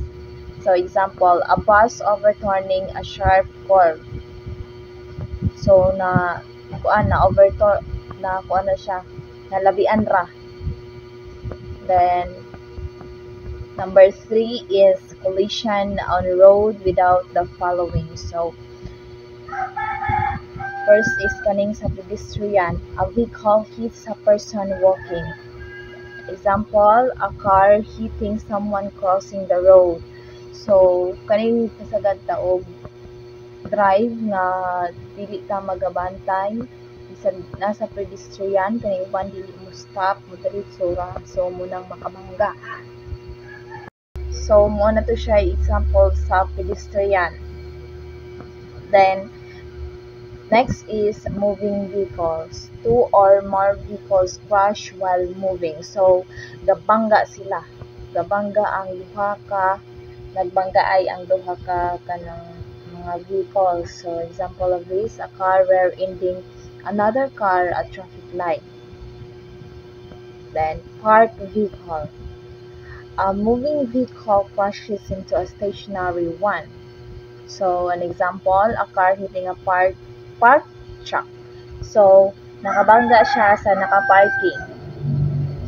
So, example, a bus overturning a sharp curve. So, overturn na siya, nalabian ra. Then, number 3 is collision on road without the following. So, first is kaning sa pedestrian. A vehicle hits a person walking. Example, a car hitting someone crossing the road. So, kaning kasagad ta og drive nga dili ta magabantay, bisan nasa pedestrian kaning uban dili mo stop, mo diretso ra, so munang makamangga. So, mo na to siya example sa pedestrian. Then, next is moving vehicles. 2 or more vehicles crash while moving. So, gabangga sila. Gabangga ang duha ka, nagbangga ay ang duha ka kanang mga vehicles. So, example of this, a car rear-ending another car at traffic light. Then, parked vehicle. A moving vehicle crashes into a stationary one. So, an example, a car hitting a parked truck. So, nakabangga siya sa nakaparking.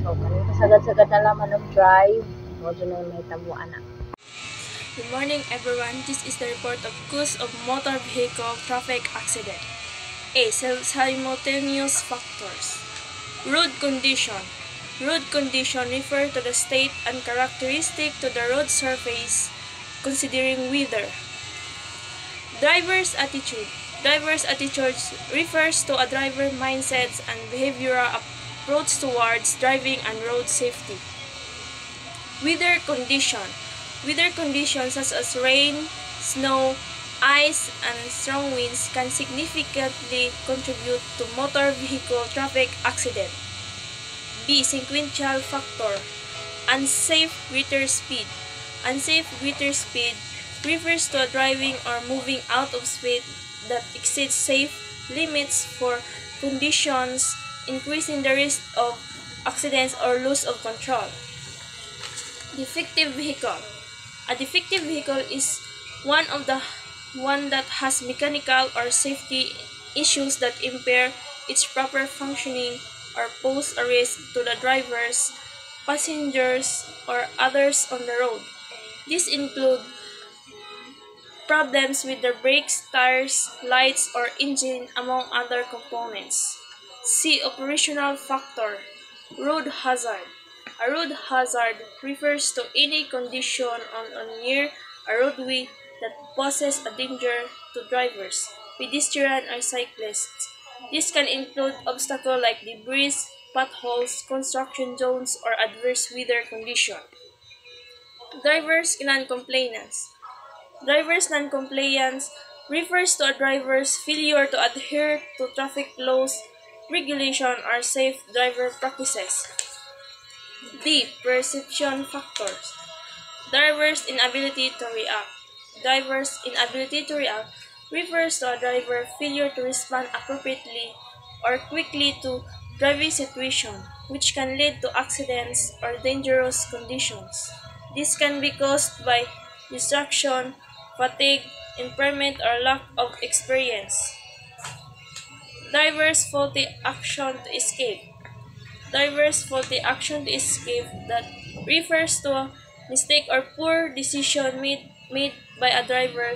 So, kanang kasagad-sagad na laman of drive, mo dyan na may tabuan na. Good morning everyone, this is the report of cause of motor vehicle traffic accident. A. Simultaneous factors. Road condition. Road condition refers to the state and characteristic to the road surface, considering weather. Driver's attitude. Driver's attitude refers to a driver's mindset and behavioral approach towards driving and road safety. Weather condition. Weather conditions such as rain, snow, ice, and strong winds can significantly contribute to motor vehicle traffic accident. B. Sequential factor. Unsafe greater speed. Unsafe greater speed refers to a driving or moving out of speed that exceeds safe limits for conditions, increasing the risk of accidents or loss of control. Defective vehicle. A defective vehicle is one that has mechanical or safety issues that impair its proper functioning or pose a risk to the drivers, passengers, or others on the road. These include problems with the brakes, tires, lights, or engine, among other components. C. Operational factor. Road hazard. A road hazard refers to any condition on or near a roadway that poses a danger to drivers, pedestrians, or cyclists. This can include obstacles like debris, potholes, construction zones, or adverse weather conditions. Driver's non-compliance. Driver's non-compliance refers to a driver's failure to adhere to traffic laws, regulation, or safe driver practices. D. Perception factors. Driver's inability to react. Driver's inability to react refers to a driver's failure to respond appropriately or quickly to driving situation, which can lead to accidents or dangerous conditions. This can be caused by distraction, fatigue, impairment, or lack of experience. Driver's faulty action to escape. driver's faulty action to escape that refers to a mistake or poor decision made by a driver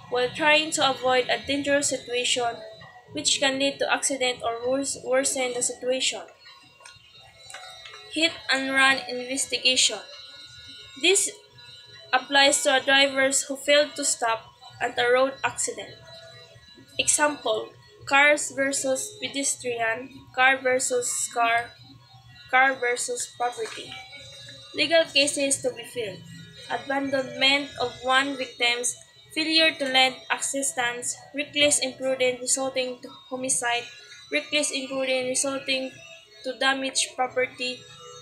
while trying to avoid a dangerous situation which can lead to accident or worsen the situation. Hit and run investigation. This applies to a drivers who failed to stop at a road accident. Example, cars versus pedestrian, car versus car versus property. Legal cases to be filed. Abandonment of one victim's, failure to lend assistance, reckless imprudence resulting to homicide, reckless imprudence resulting to damage property,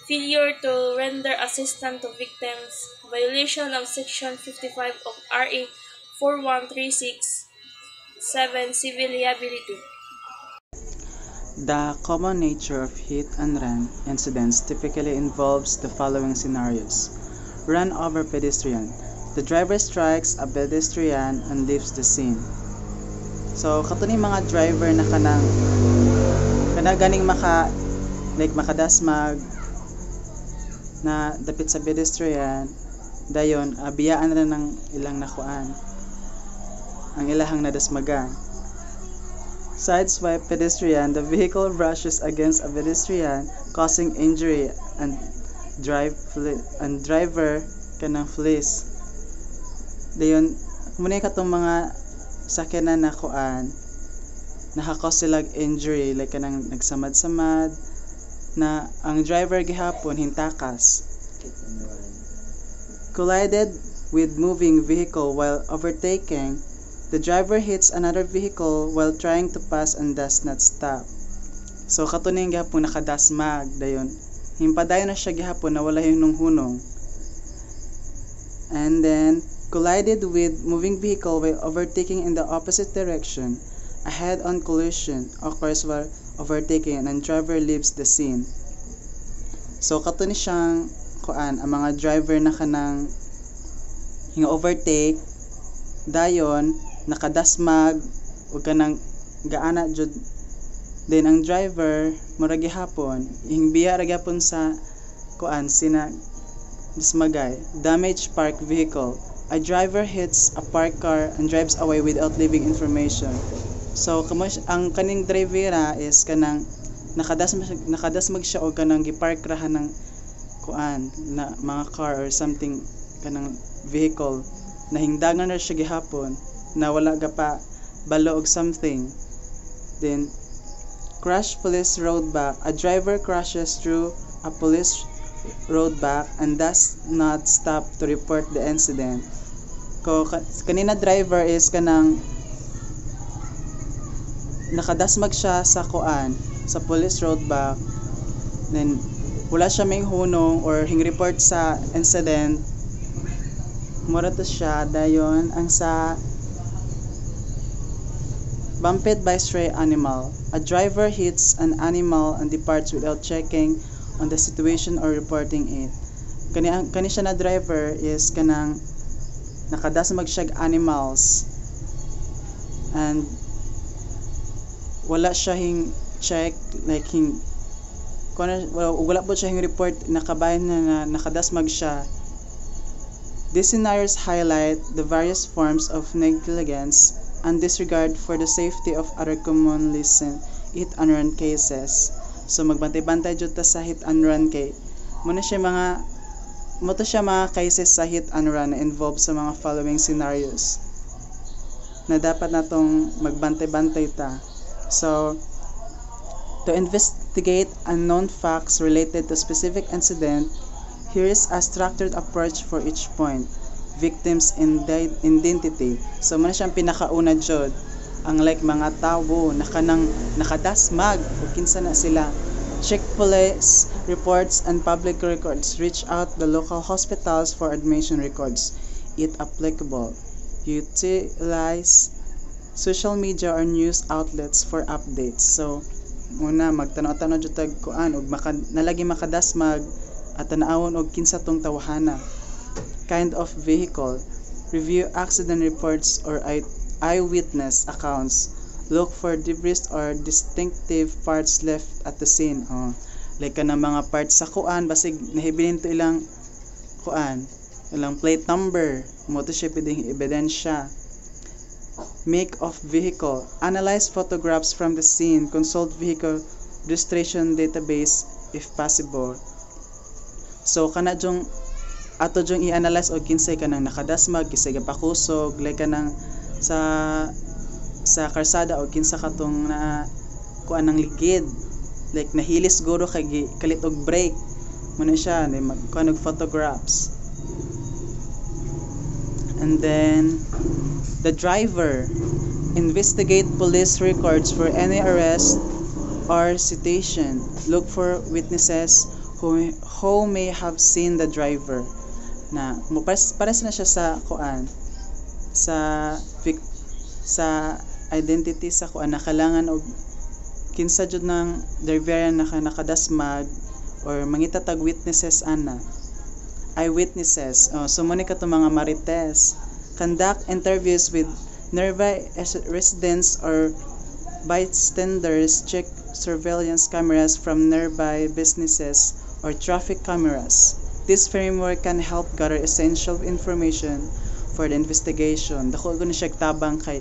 failure to render assistance to victims, violation of Section 55 of RA 4136-7 Civil Liability. The common nature of hit and run incidents typically involves the following scenarios. Run over pedestrian. The driver strikes a pedestrian and leaves the scene. So, kato ni mga driver na ganing makadasmag na dapit sa pedestrian, dayon biyaan na ng ilang nakuan ang ilahang nadasmagan. Sideswipe pedestrian, the vehicle brushes against a pedestrian causing injury and driver kanang flees. Dayon muna katong mga sakyanan na kuan nakakos sila injury like kanang nagsamad-samad na ang driver gihapon hintakas. Collided with moving vehicle while overtaking, the driver hits another vehicle while trying to pass and does not stop. So katuning gihapon nakadasmag dayon. Himpadayon na siya gihapon na wala hunong-hunong. And then collided with moving vehicle while overtaking in the opposite direction. A head-on collision occurs while overtaking and driver leaves the scene. So kato ni siyang kuan ang mga driver na kanang hinga overtake dayon nakadasmag ug kanang gaana jud. Then ang driver mura gihapon hingbiya ra gyapon sa kuan sina dismagay. Damaged parked vehicle. A driver hits a parked car and drives away without leaving information. So ang kaning drivera is kanang nakadasmag siya o kanang gipark rahan ng kuan na mga car or something kanang vehicle na hingdangan na siya gihapon na wala ga pa balo og something. Then crash police roadback. A driver crashes through a police roadback and does not stop to report the incident. Kanina driver is kanang nakadasmag siya sa kuan sa police roadback, then wala siya may hunong or hing report sa incident, mura to siya dayon ang sa bumped by stray animal. A driver hits an animal and departs without checking on the situation or reporting it. Kani siya na driver is kanang nakadasmag siya animals and wala siya hing check like wala po siya hing report nakabayan na nakadasmag siya. These scenarios highlight the various forms of negligence and disregard for the safety of other commonly seen hit and run cases. So magbantay-bantay jud ta sa hit and run kay muna siya mga cases sa hit and run na involved sa mga following scenarios na dapat natong magbantay-bantay ta. So to investigate unknown facts related to specific incident, here is a structured approach for each point. Victims identity. So muna siyang pinakauna jud ang like mga tawo na kanang nakadasmag o kinsa na sila. Check police reports and public records. Reach out the local hospitals for admission records if applicable. Utilize social media or news outlets for updates. So una magtanaw-tanaw jud tag kuan ug nalagi makadasmag at tanawon og kinsa tong tawhana. Kind of vehicle. Review accident reports or eyewitness accounts. Look for debris or distinctive parts left at the scene. like kanang mga parts sa kuan basig nahibilin to ilang kuan ilang plate number mo to siya pwedeng ebidensya. Make of vehicle, analyze photographs from the scene, consult vehicle registration database if possible. So kana jung ato jung i-analyze og kinsay kanang nakadasmag, kinsay gapakusog, like kanang sa karsada o kinsa katong na kuan ng ligid, like nahilis guro kay kalit og brake mo na siya na magkuan og photographs. And then the driver, investigate police records for any arrest or citation. Look for witnesses who may have seen the driver. Na pares na siya sa kuan sa identity sa kuan na kailangan og kinsa jud ng driver na nakadasmag or mangitatag witnesses ana. Eyewitnesses. So mo ni kato mga marites. Conduct interviews with nearby residents or bystanders. Check surveillance cameras from nearby businesses or traffic cameras. This framework can help gather essential information for the investigation. Dako gud ni siya tabang kay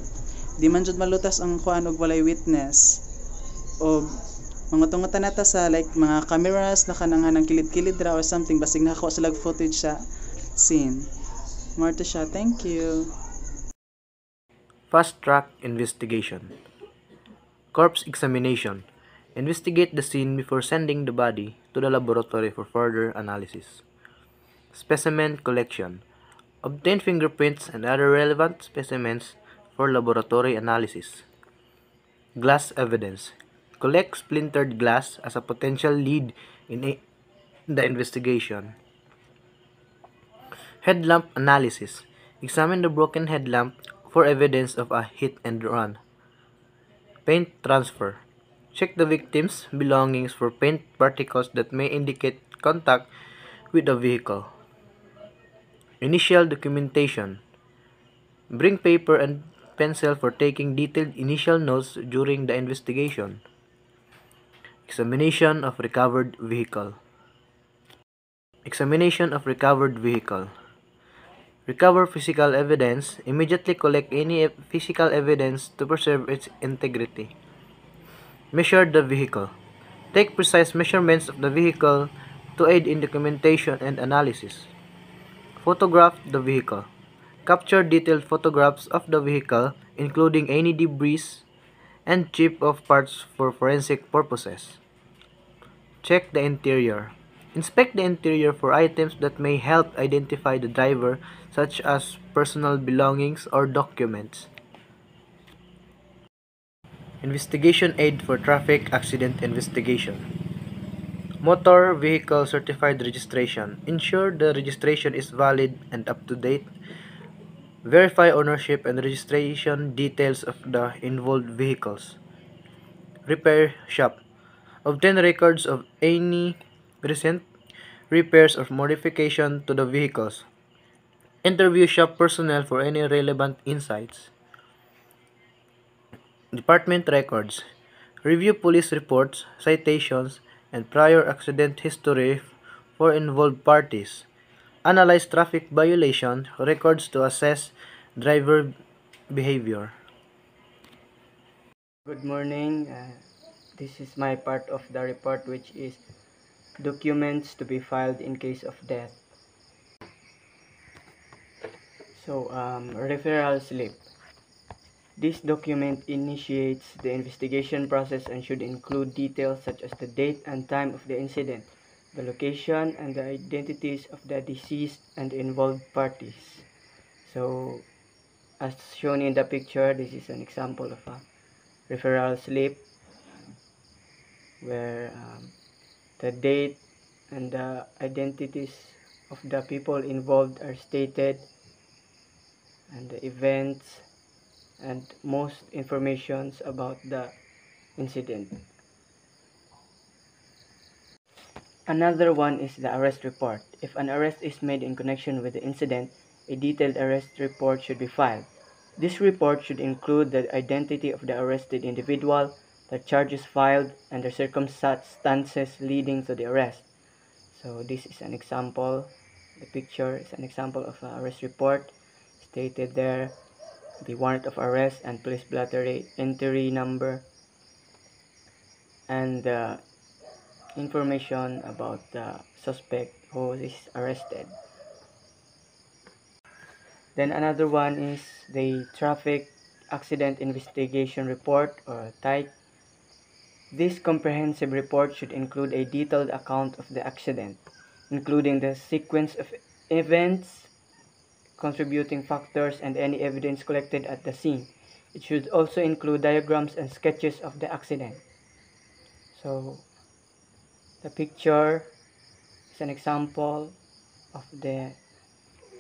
di man jud malutas ang kuan og walay witness. O mga tungutan nata sa like mga cameras na kanang kilid-kilid ra or something basig nakakuha sila footage sa scene. Marta siya, thank you. Fast track investigation. Corpse examination. Investigate the scene before sending the body to the laboratory for further analysis. Specimen collection. Obtain fingerprints and other relevant specimens for laboratory analysis. Glass evidence. Collect splintered glass as a potential lead in the investigation. Headlamp analysis. Examine the broken headlamp for evidence of a hit and run. Paint transfer. Check the victim's belongings for paint particles that may indicate contact with the vehicle. Initial documentation. Bring paper and pencil for taking detailed initial notes during the investigation. Examination of recovered vehicle. Examination of recovered vehicle. Recover physical evidence. Immediately collect any physical evidence to preserve its integrity. Measure the vehicle. Take precise measurements of the vehicle to aid in documentation and analysis. Photograph the vehicle. Capture detailed photographs of the vehicle, including any debris and chip of parts for forensic purposes. Check the interior. Inspect the interior for items that may help identify the driver, such as personal belongings or documents. Investigation aid for traffic accident investigation. Motor vehicle certified registration. Ensure the registration is valid and up to date. Verify ownership and registration details of the involved vehicles. Repair shop. Obtain records of any recent repairs or modification to the vehicles. Interview shop personnel for any relevant insights. Department records. Review police reports, citations, and prior accident history for involved parties. Analyze traffic violation records to assess driver behavior. Good morning. This is my part of the report, which is documents to be filed in case of death. So, referral slip. This document initiates the investigation process and should include details such as the date and time of the incident, the location, and the identities of the deceased and involved parties. So, as shown in the picture, this is an example of a referral slip where the date and the identities of the people involved are stated, and the events and most informations about the incident. Another one is the arrest report. If an arrest is made in connection with the incident, a detailed arrest report should be filed. This report should include the identity of the arrested individual, the charges filed, and the circumstances leading to the arrest. So this is an example. The picture is an example of an arrest report. Stated there the warrant of arrest and police blotter entry number, and the information about the suspect who is arrested. Then another one is the traffic accident investigation report, or TAIC. This comprehensive report should include a detailed account of the accident, including the sequence of events, contributing factors, and any evidence collected at the scene. It should also include diagrams and sketches of the accident. So the picture is an example of the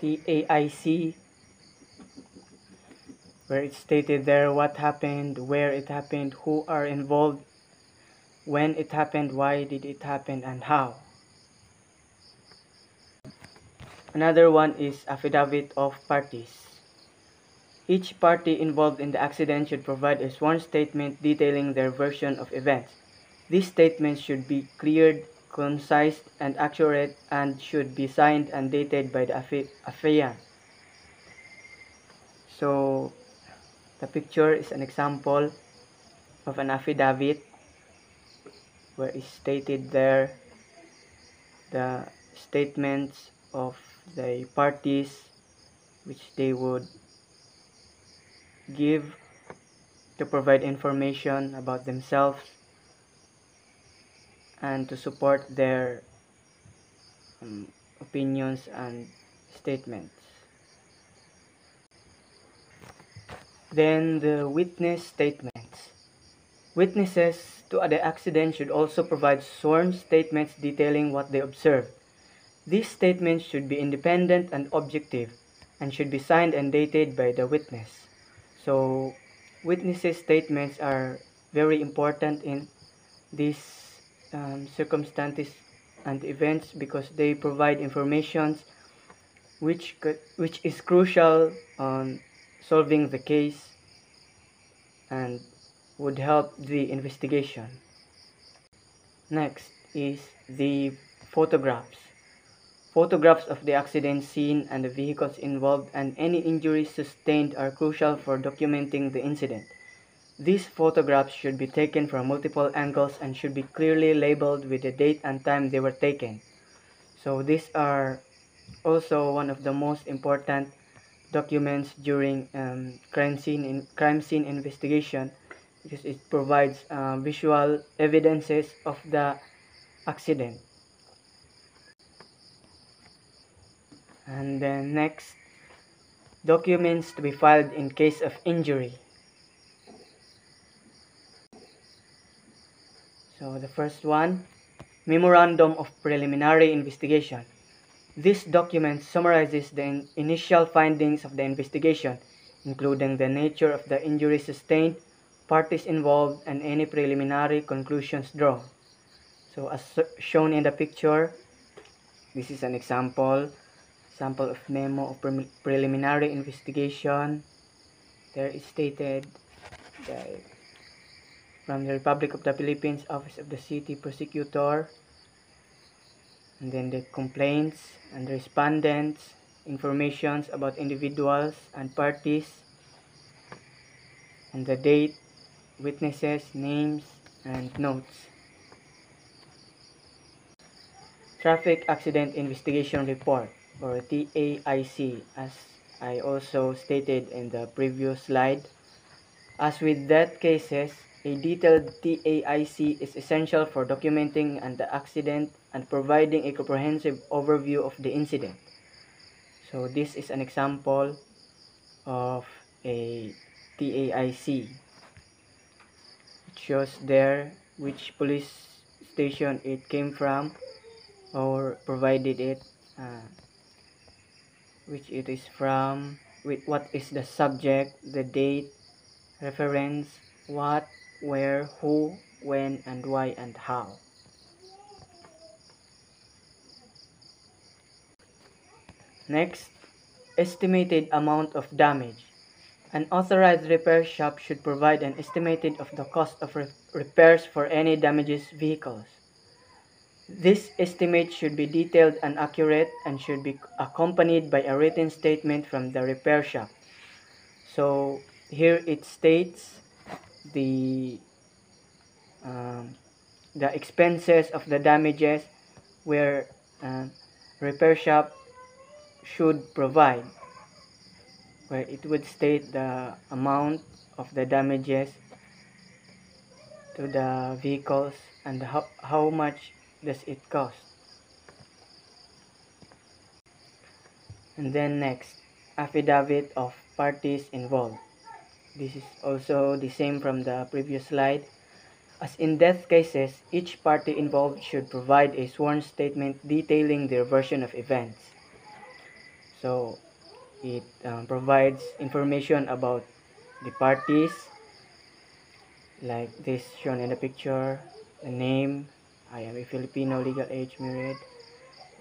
TAIC, where it's stated there what happened, where it happened, who are involved, when it happened, why did it happen, and how. Another one is affidavit of parties. Each party involved in the accident should provide a sworn statement detailing their version of events. These statements should be clear, concise, and accurate, and should be signed and dated by the affiant. So the picture is an example of an affidavit, where it's stated there the statements of the parties which they would give to provide information about themselves and to support their opinions and statements. Then the witness statements. Witnesses to the accident should also provide sworn statements detailing what they observed. These statements should be independent and objective, and should be signed and dated by the witness. So witnesses' statements are very important in these circumstances and events, because they provide information which is crucial on solving the case and would help the investigation. Next is the photographs. Photographs of the accident scene and the vehicles involved and any injuries sustained are crucial for documenting the incident. These photographs should be taken from multiple angles and should be clearly labeled with the date and time they were taken. So these are also one of the most important documents during crime scene investigation, because it provides visual evidences of the accident. And then next, documents to be filed in case of injury. So the first one, Memorandum of Preliminary Investigation. This document summarizes the initial findings of the investigation, including the nature of the injury sustained, parties involved, and any preliminary conclusions drawn. So as shown in the picture, this is an example of memo of preliminary investigation. There is stated that from the Republic of the Philippines, Office of the City Prosecutor, and then the complaints and respondents, informations about individuals and parties, and the date, witnesses, names, and notes. Traffic Accident Investigation Report, or TAIC, as I also stated in the previous slide. As with death cases, a detailed TAIC is essential for documenting the accident and providing a comprehensive overview of the incident. So this is an example of a TAIC. It shows there which police station it came from or provided it, which it is from, with what is the subject, the date, reference, what, where, who, when, and why, and how. Next, estimated amount of damage. An authorized repair shop should provide an estimate of the cost of repairs for any damaged vehicles. This estimate should be detailed and accurate and should be accompanied by a written statement from the repair shop. So here it states the expenses of the damages where repair shop should provide, where it would state the amount of the damages to the vehicles and how much does it cost. And then next, affidavit of parties involved. This is also the same from the previous slide. As in death cases, each party involved should provide a sworn statement detailing their version of events. So it provides information about the parties, like this shown in the picture, the name, I am a Filipino, legal age, married,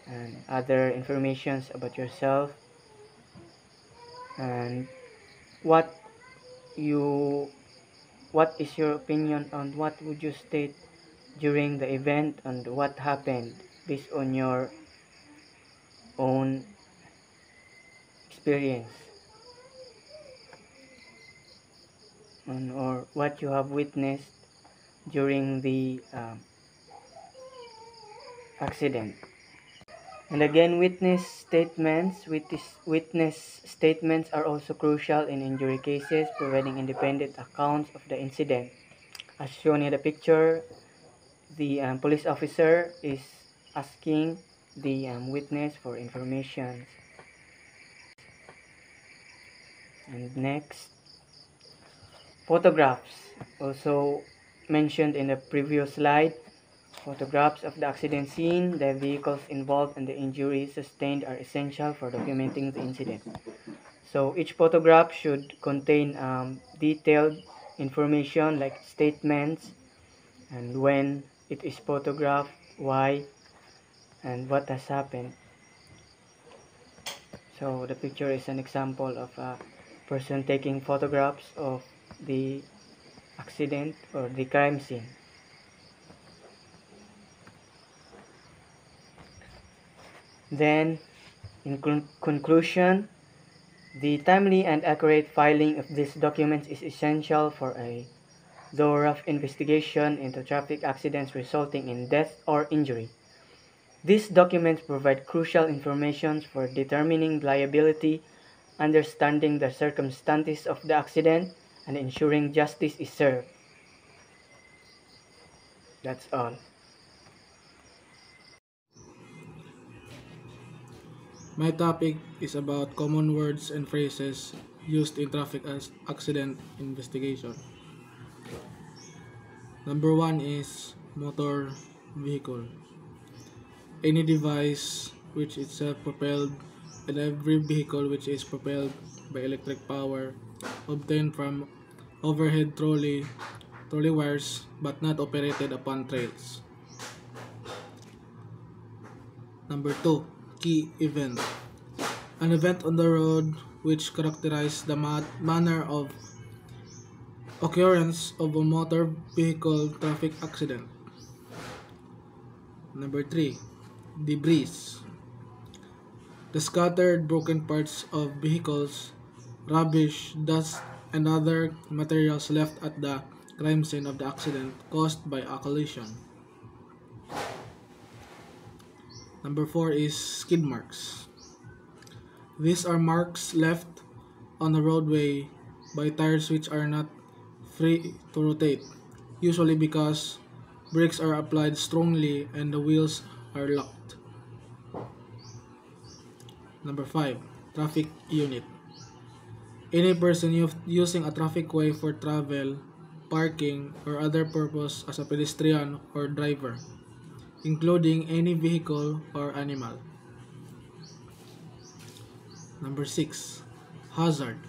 and other informations about yourself, and what is your opinion on what would you state during the event and what happened based on your own experience, or what you have witnessed during the accident. And again, witness statements are also crucial in injury cases, providing independent accounts of the incident. As shown in the picture, the police officer is asking the witness for information. And next, photographs, also mentioned in the previous slide. Photographs of the accident scene, the vehicles involved, and the injuries sustained are essential for documenting the incident. So each photograph should contain detailed information like statements and when it is photographed, why, and what has happened. So the picture is an example of a person taking photographs of the accident or the crime scene. Then, in conclusion, the timely and accurate filing of these documents is essential for a thorough investigation into traffic accidents resulting in death or injury. These documents provide crucial information for determining liability, understanding the circumstances of the accident, and ensuring justice is served. That's all. My topic is about common words and phrases used in traffic accident investigation. Number 1 is motor vehicle. Any device which is self-propelled, and every vehicle which is propelled by electric power obtained from overhead trolley wires but not operated upon trails. Number 2, key event. An event on the road which characterizes the manner of occurrence of a motor vehicle traffic accident. Number 3, debris. The scattered broken parts of vehicles, rubbish, dust, and other materials left at the crime scene of the accident caused by a collision. Number 4 is skid marks. These are marks left on the roadway by tires which are not free to rotate, usually because brakes are applied strongly and the wheels are locked. Number 5, traffic unit. Any person using a traffic way for travel, parking, or other purpose as a pedestrian or driver, including any vehicle or animal. Number 6, hazard.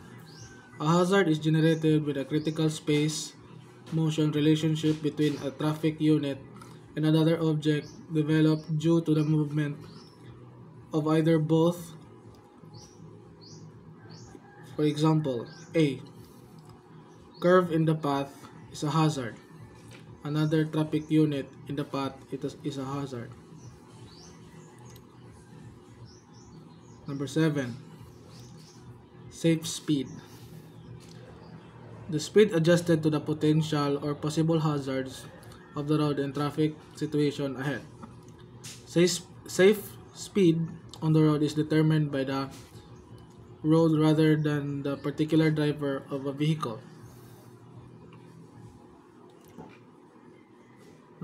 A hazard is generated with a critical space motion relationship between a traffic unit and another object developed due to the movement of either both. For example, A. curve in the path is a hazard. Another traffic unit in the path is a hazard. Number 7. Safe speed. The speed adjusted to the potential or possible hazards of the road and traffic situation ahead. Safe speed on the road is determined by the road rather than the particular driver of a vehicle.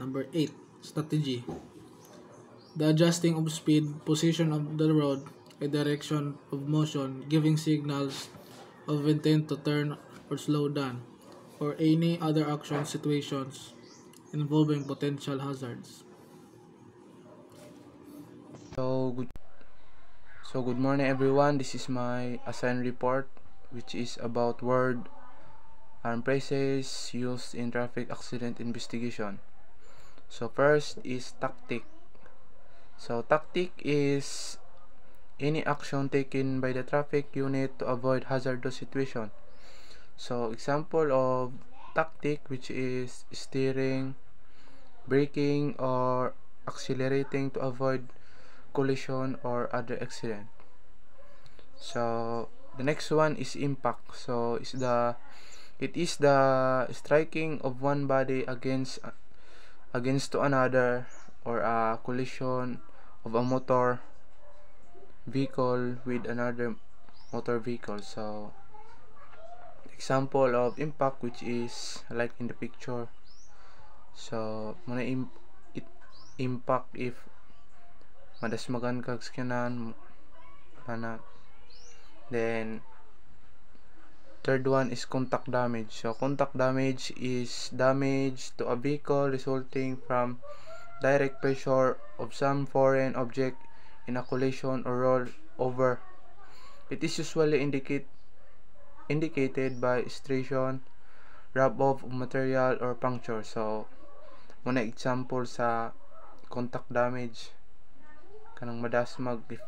Number 8. Strategy. The adjusting of speed, position of the road, a direction of motion, giving signals of intent to turn or slow down, or any other action situations involving potential hazards. So good morning everyone. This is my assigned report, which is about word and phrases used in traffic accident investigation. So first is tactic. So tactic is any action taken by the traffic unit to avoid hazardous situation. So example of tactic, which is steering, braking, or accelerating to avoid collision or other accident. So the next one is impact. So it is the striking of one body against to another, or a collision of a motor vehicle with another motor vehicle. So example of impact, which is like in the picture. So it impact if madasmagan kag sakyanan ana. Then third one is contact damage. So contact damage is damage to a vehicle resulting from direct pressure of some foreign object in a collision or roll over. It is usually indicated by extrusion, rub off of material, or puncture. So muna example sa contact damage, kanang madasmag if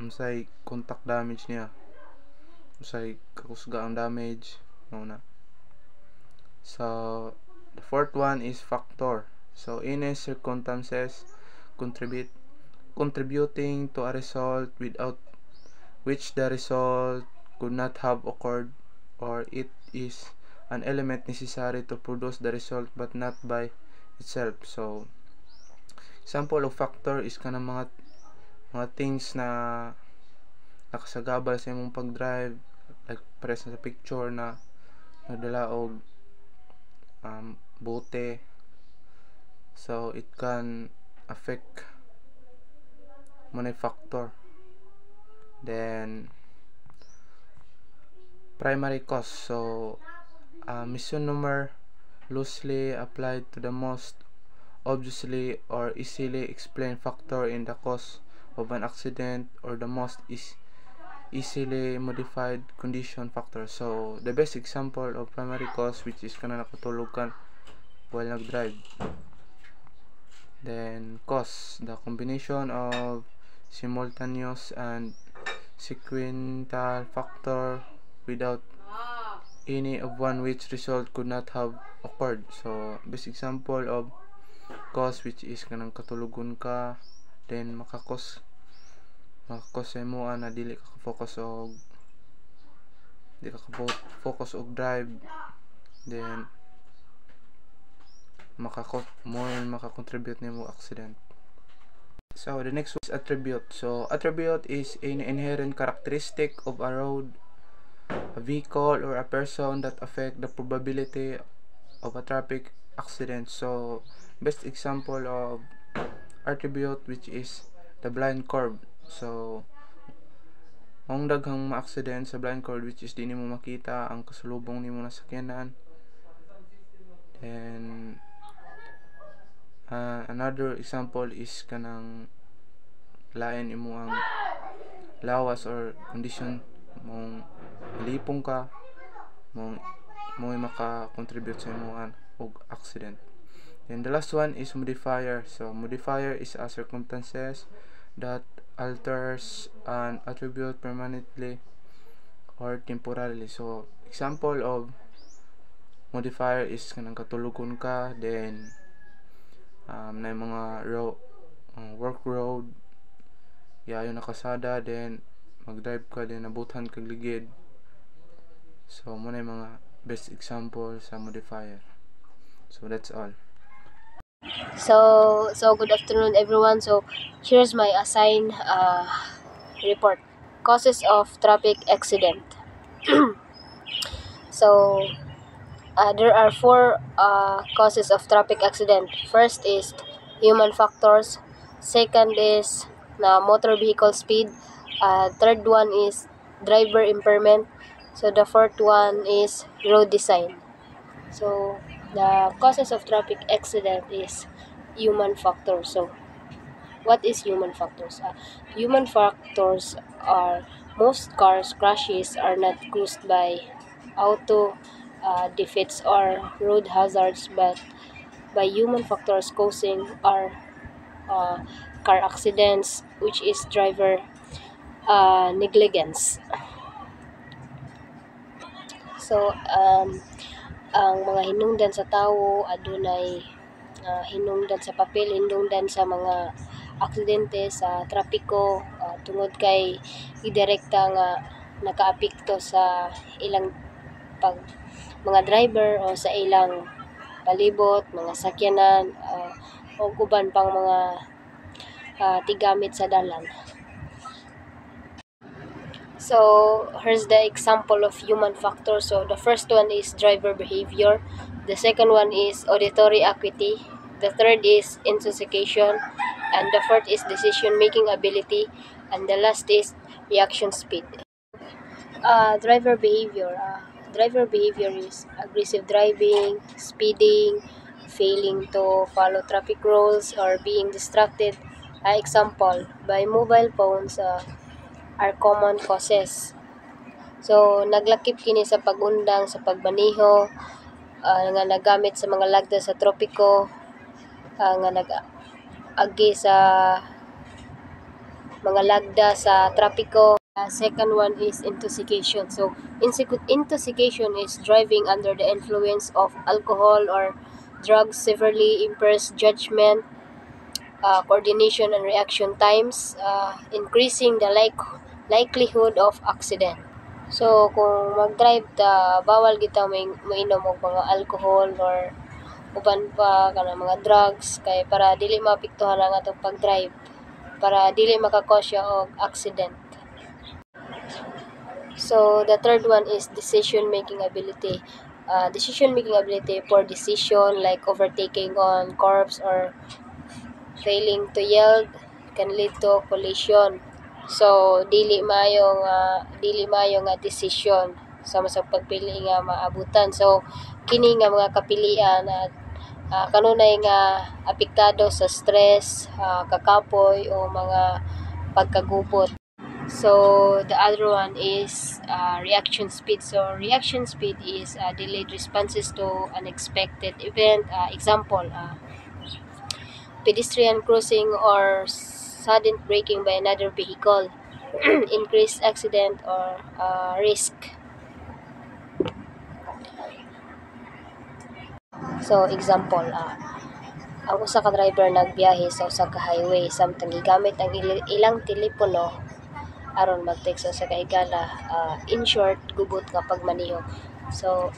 unsay contact damage niya, unsay kakusga ang damage muna. So the fourth one is factor. So any circumstances contributing to a result without which the result could not have occurred, or it is an element necessary to produce the result but not by itself. So example of factor is kanang mga things na nakasagabal sa imong pag-drive, like pares na sa picture na nadala og bote. So it can affect money factor. Then primary cause. So misnomer loosely applied to the most obviously or easily explained factor in the cause of an accident, or the most easily modified condition factor. So the best example of primary cause, which is kana nakatulog ka while nag-drive. Then cause, the combination of simultaneous and sequential factor without any of one which result could not have occurred. So best example of cause, which is kanang katulugon ka, then makakos sa mo na dili ka focus og drive, then makakontribute nimo accident. So the next one is attribute. So attribute is an inherent characteristic of a road, a vehicle, or a person that affect the probability of a traffic accident. So best example of attribute, which is the blind curve. So ang daghang ma-accident sa blind curve, which is di nimo makita ang kasulubong nimo na sakyanan. And another example is kanang lain imo ang lawas or condition mong lipong ka mo maka-contribute sa imo og accident. And the last one is modifier. So modifier is a circumstances that alters an attribute permanently or temporarily. So example of modifier is kanang katulugon ka, then na mga work road, yayo na kasada, then mag-drive ka, then nabutan kag ligid. So muna yung mga best example sa modifier. So that's all. So good afternoon everyone. So here's my assigned report. Causes of traffic accident. So there are 4 causes of traffic accident. First is human factors. Second is motor vehicle speed. Third one is driver impairment. So the fourth one is road design. So the causes of traffic accident is human factors. So what is human factors? Human factors are most cars crashes are not caused by auto defects or road hazards, but by human factors causing are car accidents, which is driver negligence. So ang mga hinungdan sa tawo adunay hinungdan sa papel, hinungdan sa mga aksidente sa trapiko tungod kay idirekta nga nakaapekto sa ilang mga driver o sa ilang palibot, mga sakyanan o uban pang mga tigamit sa dalan. So here's the example of human factors. So the first one is driver behavior. The second one is auditory acuity. The third is intoxication. And the fourth is decision-making ability. And the last is reaction speed. Driver behavior. Driver behavior is aggressive driving, speeding, failing to follow traffic rules, or being distracted. Example, by mobile phones are common causes. So naglakip kini sa pagundang sa pagmaneho nga nagamit sa mga lagda sa tropiko, nga nag-agi sa mga lagda sa trapiko. Second one is intoxication. So intoxication is driving under the influence of alcohol or drugs severely impairs judgment, coordination and reaction times, increasing the likelihood of accident. So kung mag-drive ta, bawal kita mainom og mga alcohol or uban pa kana mga drugs kay para dili maapektuhan ang atong pag-drive, para dili makakosya og accident. So the third one is decision making ability. Decision making ability for decision like overtaking on curbs or failing to yield can lead to collision. So dili mayo nga decision sa pagpili nga maabutan. So kini nga mga kapilian at kanunay nga apektado sa stress, kakapoy o mga pagkagubot. So the other one is reaction speed. So reaction speed is delayed responses to unexpected event. Example, pedestrian crossing or sudden braking by another vehicle, increased accident or risk. So example, ang usa ka driver nagbiyahe sa usa ka highway samtang gigamit ang ilang telepono aron mag-text sa kahigala, in short, gubot nga pagmaneho. So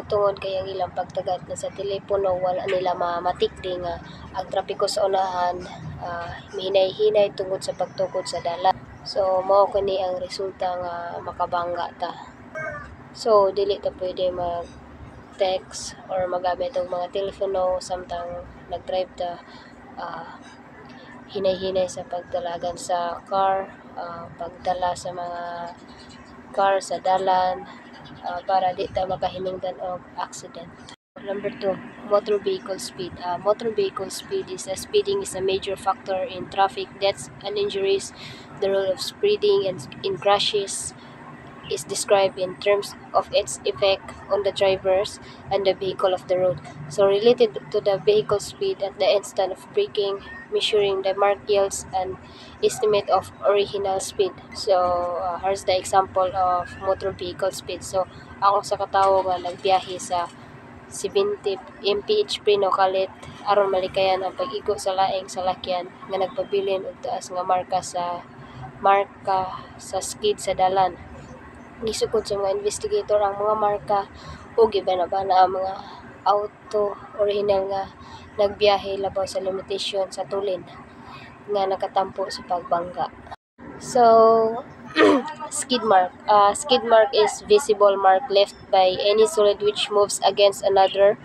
tungod kay ang ilang pagtagat na sa telepono, wala nila mamatikdi nga ang trapiko sa unahan mihinay-hinay tungod sa pagtukod sa dalan. So mao kini ang resulta nga makabangga ta. So dili ta pwede mag-text or magamit og mga telepono samtang nag-drive ta, hinay-hinay sa pagdalagan sa car, pagdala sa mga car sa dalan, para di ta makahinungdan og accident. Number 2, motor vehicle speed. Motor vehicle speed is speeding is a major factor in traffic deaths and injuries. The role of speeding and in crashes is described in terms of its effect on the drivers and the vehicle of the road. So related to the vehicle speed at the instant of braking, measuring the marked yields and estimate of original speed. So here's the example of motor vehicle speed. So ako sa katawo nga nagbiyahe sa 70 mph no kalit aron malikayan ang pag-igo sa laing salakyan nga nagpabilin og taas nga marka sa skid sa dalan. Gisukod sa mga investigator ang mga marka o gibana-bana ang mga auto original nga nagbiyahe labaw sa limitation sa tulin nga nakatampo sa pagbangga. So skid mark. Skid mark is visible mark left by any solid which moves against another,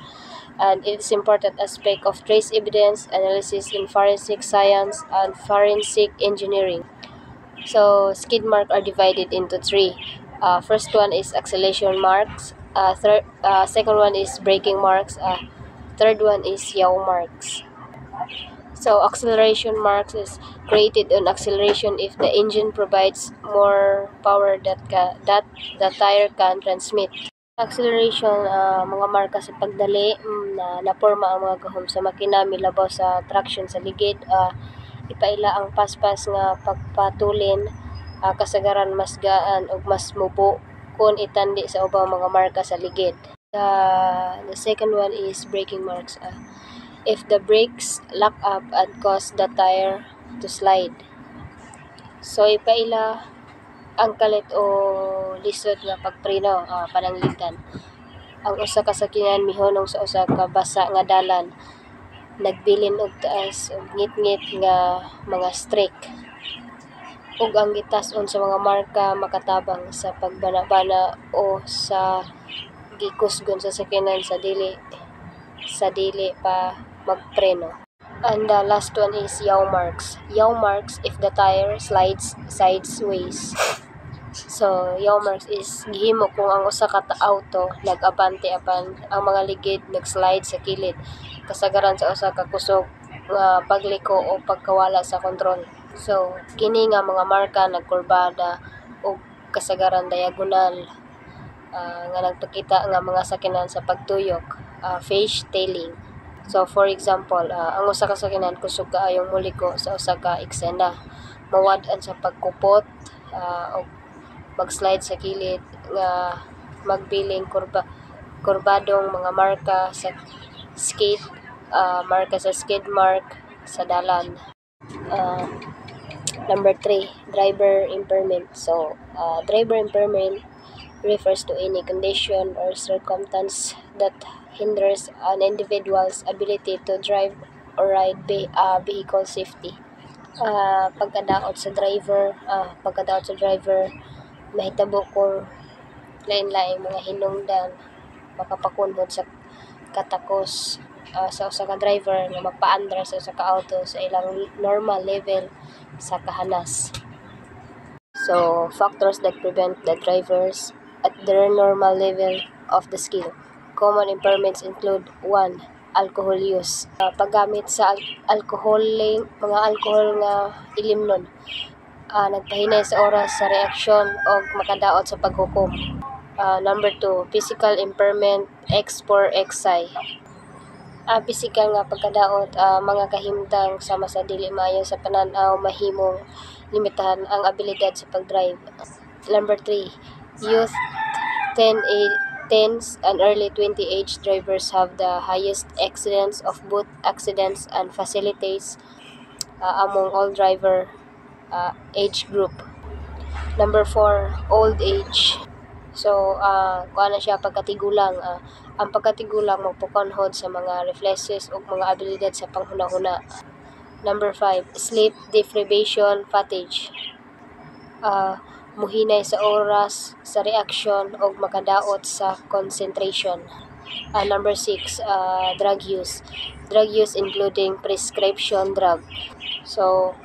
and it is important aspect of trace evidence analysis in forensic science and forensic engineering. So skid mark are divided into three. First one is acceleration marks. Second one is braking marks. Third one is yaw marks. So acceleration marks is created on acceleration if the engine provides more power that the tire can transmit. Acceleration, mga marka sa pagdali na naporma ang mga gahom sa makina milabaw sa traction sa ligid. Ipaila ang paspas nga pagpatulin, kasagaran mas gaan ug mas mubo kung itandi sa ubang mga marka sa ligid. The second one is braking marks. If the brakes lock up and cause the tire to slide. So ipaila ang kalit o lisod nga pagpreno, pananglitan. Ang usa ka sakyanan mihunong sa usa ka basa nga dalan, nagbilin og taas og ngit-ngit nga mga streak. Ug ang gitas-on sa mga marka makatabang sa pagbana-bana o sa gikusgon sa sakyanan sa dili pa magpreno. And the last one is yaw marks. Yaw marks if the tire slides sideways. So yaw marks is gihimo kung ang usa ka auto nag-abante apan ang mga ligid nag-slide sa kilid, kasagaran sa usa ka kusog nga pagliko o pagkawala sa kontrol. So kini nga mga marka nagkurbada o kasagaran diagonal nga nagpakita nga mga sakyanan sa pagtuyok, face tailing. So for example, ang usa ka sakyanan kusog kaayong muliko sa usa ka eksena, mawad-an sa pagkupot o mag-slide sa kilid nga magbiling kurbadong mga marka sa skid, marka sa skid mark sa dalan. Number 3, driver impairment. So driver impairment refers to any condition or circumstance that hinders an individual's ability to drive or ride vehicle safety. Pagkadaot sa driver, mahitabo kung lain-laing mga hinungdan makapakunhod sa katakos sa usa ka driver nga magpaandar sa usa ka auto sa ilang normal level sa kahanas. So factors that prevent the drivers at their normal level of the skill. Common impairments include 1. Alcohol use. Paggamit sa mga alcohol nga ilimnon. Nagpahinay sa oras sa reaksyon o makadaot sa paghukom. Number 2. Physical impairment, X4 XI. Physical nga pagkadaot, mga kahimtang sama sa dili maayo sa pananaw mahimong limitahan ang abilidad sa pagdrive. Number 3. Youth, 10s and early 20 age drivers have the highest accidents of both accidents and fatalities among all driver age group. Number 4, old age. So, kuha na siya pagkatigulang. Ang pagkatigulang magpukonhod sa mga reflexes o mga abilidad sa panghuna-huna. Number 5, sleep deprivation fatigue. Muhinay sa oras sa reaksyon o makadaot sa concentration. Number 6, drug use. Drug use including prescription drug. So,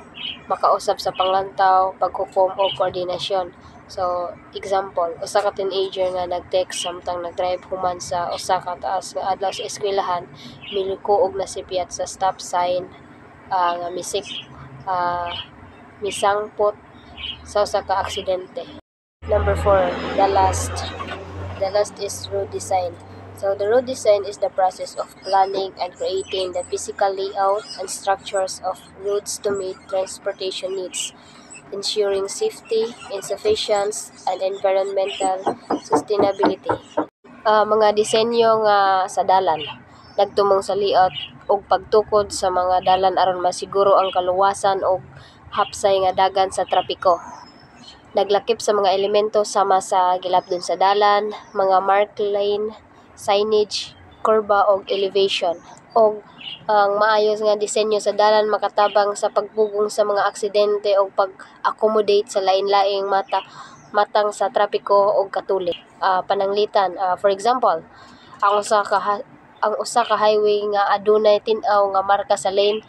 makausap sa panglantaw, paghukom o koordinasyon. So, example, usa ka teenager nga nag-text samtang nag-drive human sa usa ka taas nga adlaw sa eskwelahan, miliko og nasipyat sa stop sign nga misangpot sa usa ka aksidente. Number 4, the last. The last is road design. So the road design is the process of planning and creating the physical layout and structures of roads to meet transportation needs, ensuring safety, insufficiency, and environmental sustainability. Mga disenyo nga sa dalan, nagtumong sa layout ug pagtukod sa mga dalan aron masiguro ang kaluwasan ug hapsay nga dagan sa trapiko. Naglakip sa mga elemento sama sa gilabdon sa dalan, mga mark lane, signage, kurba ug elevation. Og ang maayos nga disenyo sa dalan makatabang sa pagpugong sa mga aksidente o pag-accommodate sa lain-laing matang sa trapiko o katuli. Pananglitan, for example, ang usa ka highway nga adunay tin-aw nga marka sa lane,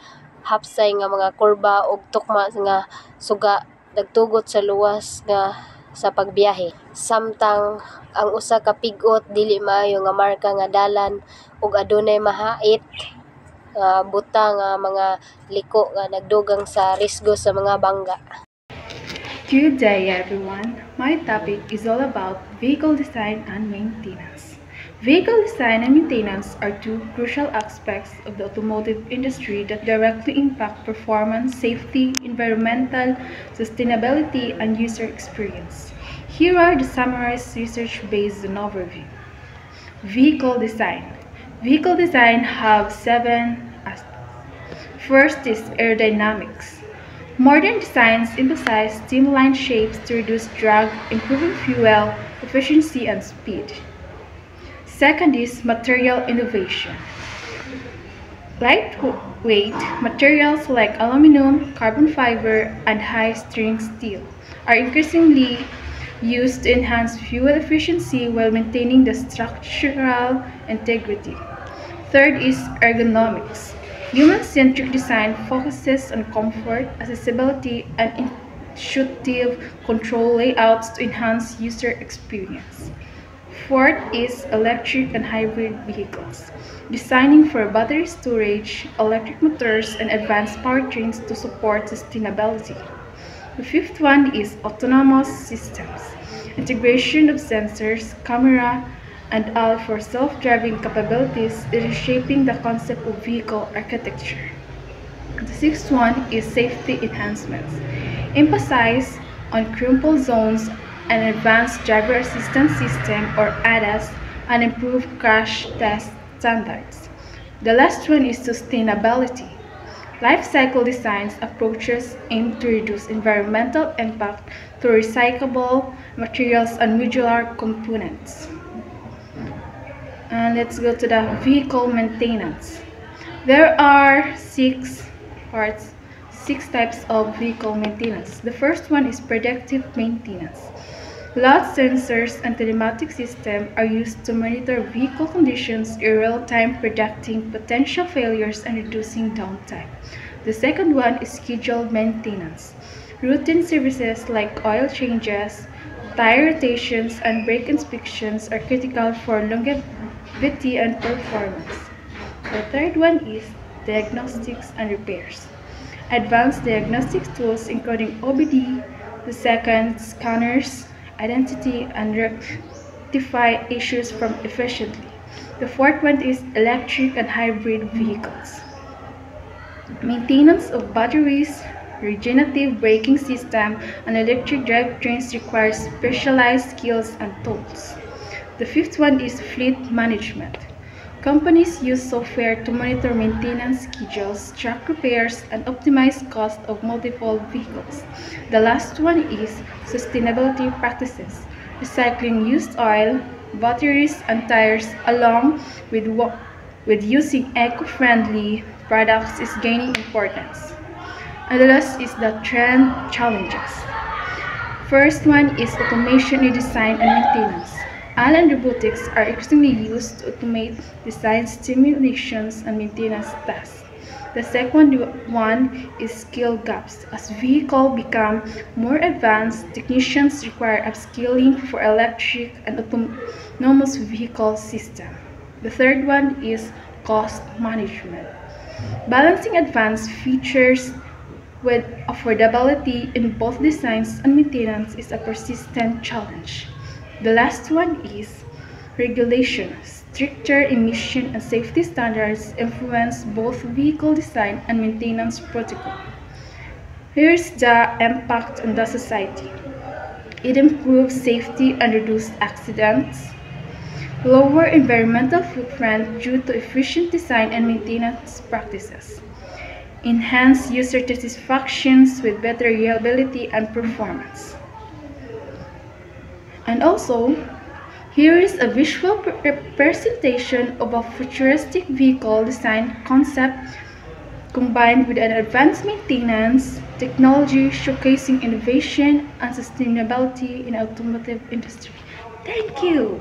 hapsay nga mga kurba ug tukma nga suga nagtugot sa luwas nga sa pagbiyahe. Samtang ang usa ka pig-ot dili maayo nga marka nga dalan ug adunay mahait buta nga mga liko nga nagdugang sa risgo sa mga bangga. Good day everyone. My topic is all about vehicle design and maintenance. Vehicle design and maintenance are two crucial aspects of the automotive industry that directly impact performance, safety, environmental sustainability, and user experience. Here are the summarized research based on overview. Vehicle design. Vehicle design have 7 aspects. First is aerodynamics. Modern designs emphasize streamlined shapes to reduce drag, improving fuel efficiency and speed. Second is material innovation. Lightweight materials like aluminum, carbon fiber, and high-strength steel are increasingly used to enhance fuel efficiency while maintaining the structural integrity. Third is ergonomics. Human-centric design focuses on comfort, accessibility, and intuitive control layouts to enhance user experience. Fourth is electric and hybrid vehicles, designing for battery storage, electric motors, and advanced powertrains to support sustainability. The fifth one is autonomous systems, integration of sensors, camera, and all for self-driving capabilities, reshaping the concept of vehicle architecture. The sixth one is safety enhancements, emphasize on crumple zones, an advanced driver assistance system or ADAS, and improved crash test standards. The last one is sustainability. Life cycle designs approaches aim to reduce environmental impact through recyclable materials and modular components. And let's go to the vehicle maintenance. There are 6 types of vehicle maintenance. The first one is predictive maintenance. Load sensors and telematic systems are used to monitor vehicle conditions in real time, predicting potential failures and reducing downtime. The second one is scheduled maintenance. Routine services like oil changes, tire rotations, and brake inspections are critical for longevity and performance. The third one is diagnostics and repairs. Advanced diagnostic tools including OBD, the second scanners, identity, and rectify issues from efficiently. The fourth one is electric and hybrid vehicles. Maintenance of batteries, regenerative braking system, and electric drivetrains require specialized skills and tools. The fifth one is fleet management. Companies use software to monitor maintenance schedules, track repairs, and optimize cost of multiple vehicles. The last one is sustainability practices. Recycling used oil, batteries, and tires along with using eco-friendly products is gaining importance. And the last is the trend challenges. First one is automation in design and maintenance. AI and robotics are increasingly used to automate design simulations and maintenance tasks. The second one is skill gaps. As vehicles become more advanced, technicians require upskilling for electric and autonomous vehicle systems. The third one is cost management. Balancing advanced features with affordability in both designs and maintenance is a persistent challenge. The last one is regulation. Stricter emission and safety standards influence both vehicle design and maintenance protocol. Here's the impact on the society. It improves safety and reduces accidents, lower environmental footprint due to efficient design and maintenance practices, enhance user satisfactions with better reliability and performance. And also, here is a visual representation of a futuristic vehicle design concept combined with an advanced maintenance technology showcasing innovation and sustainability in the automotive industry. Thank you!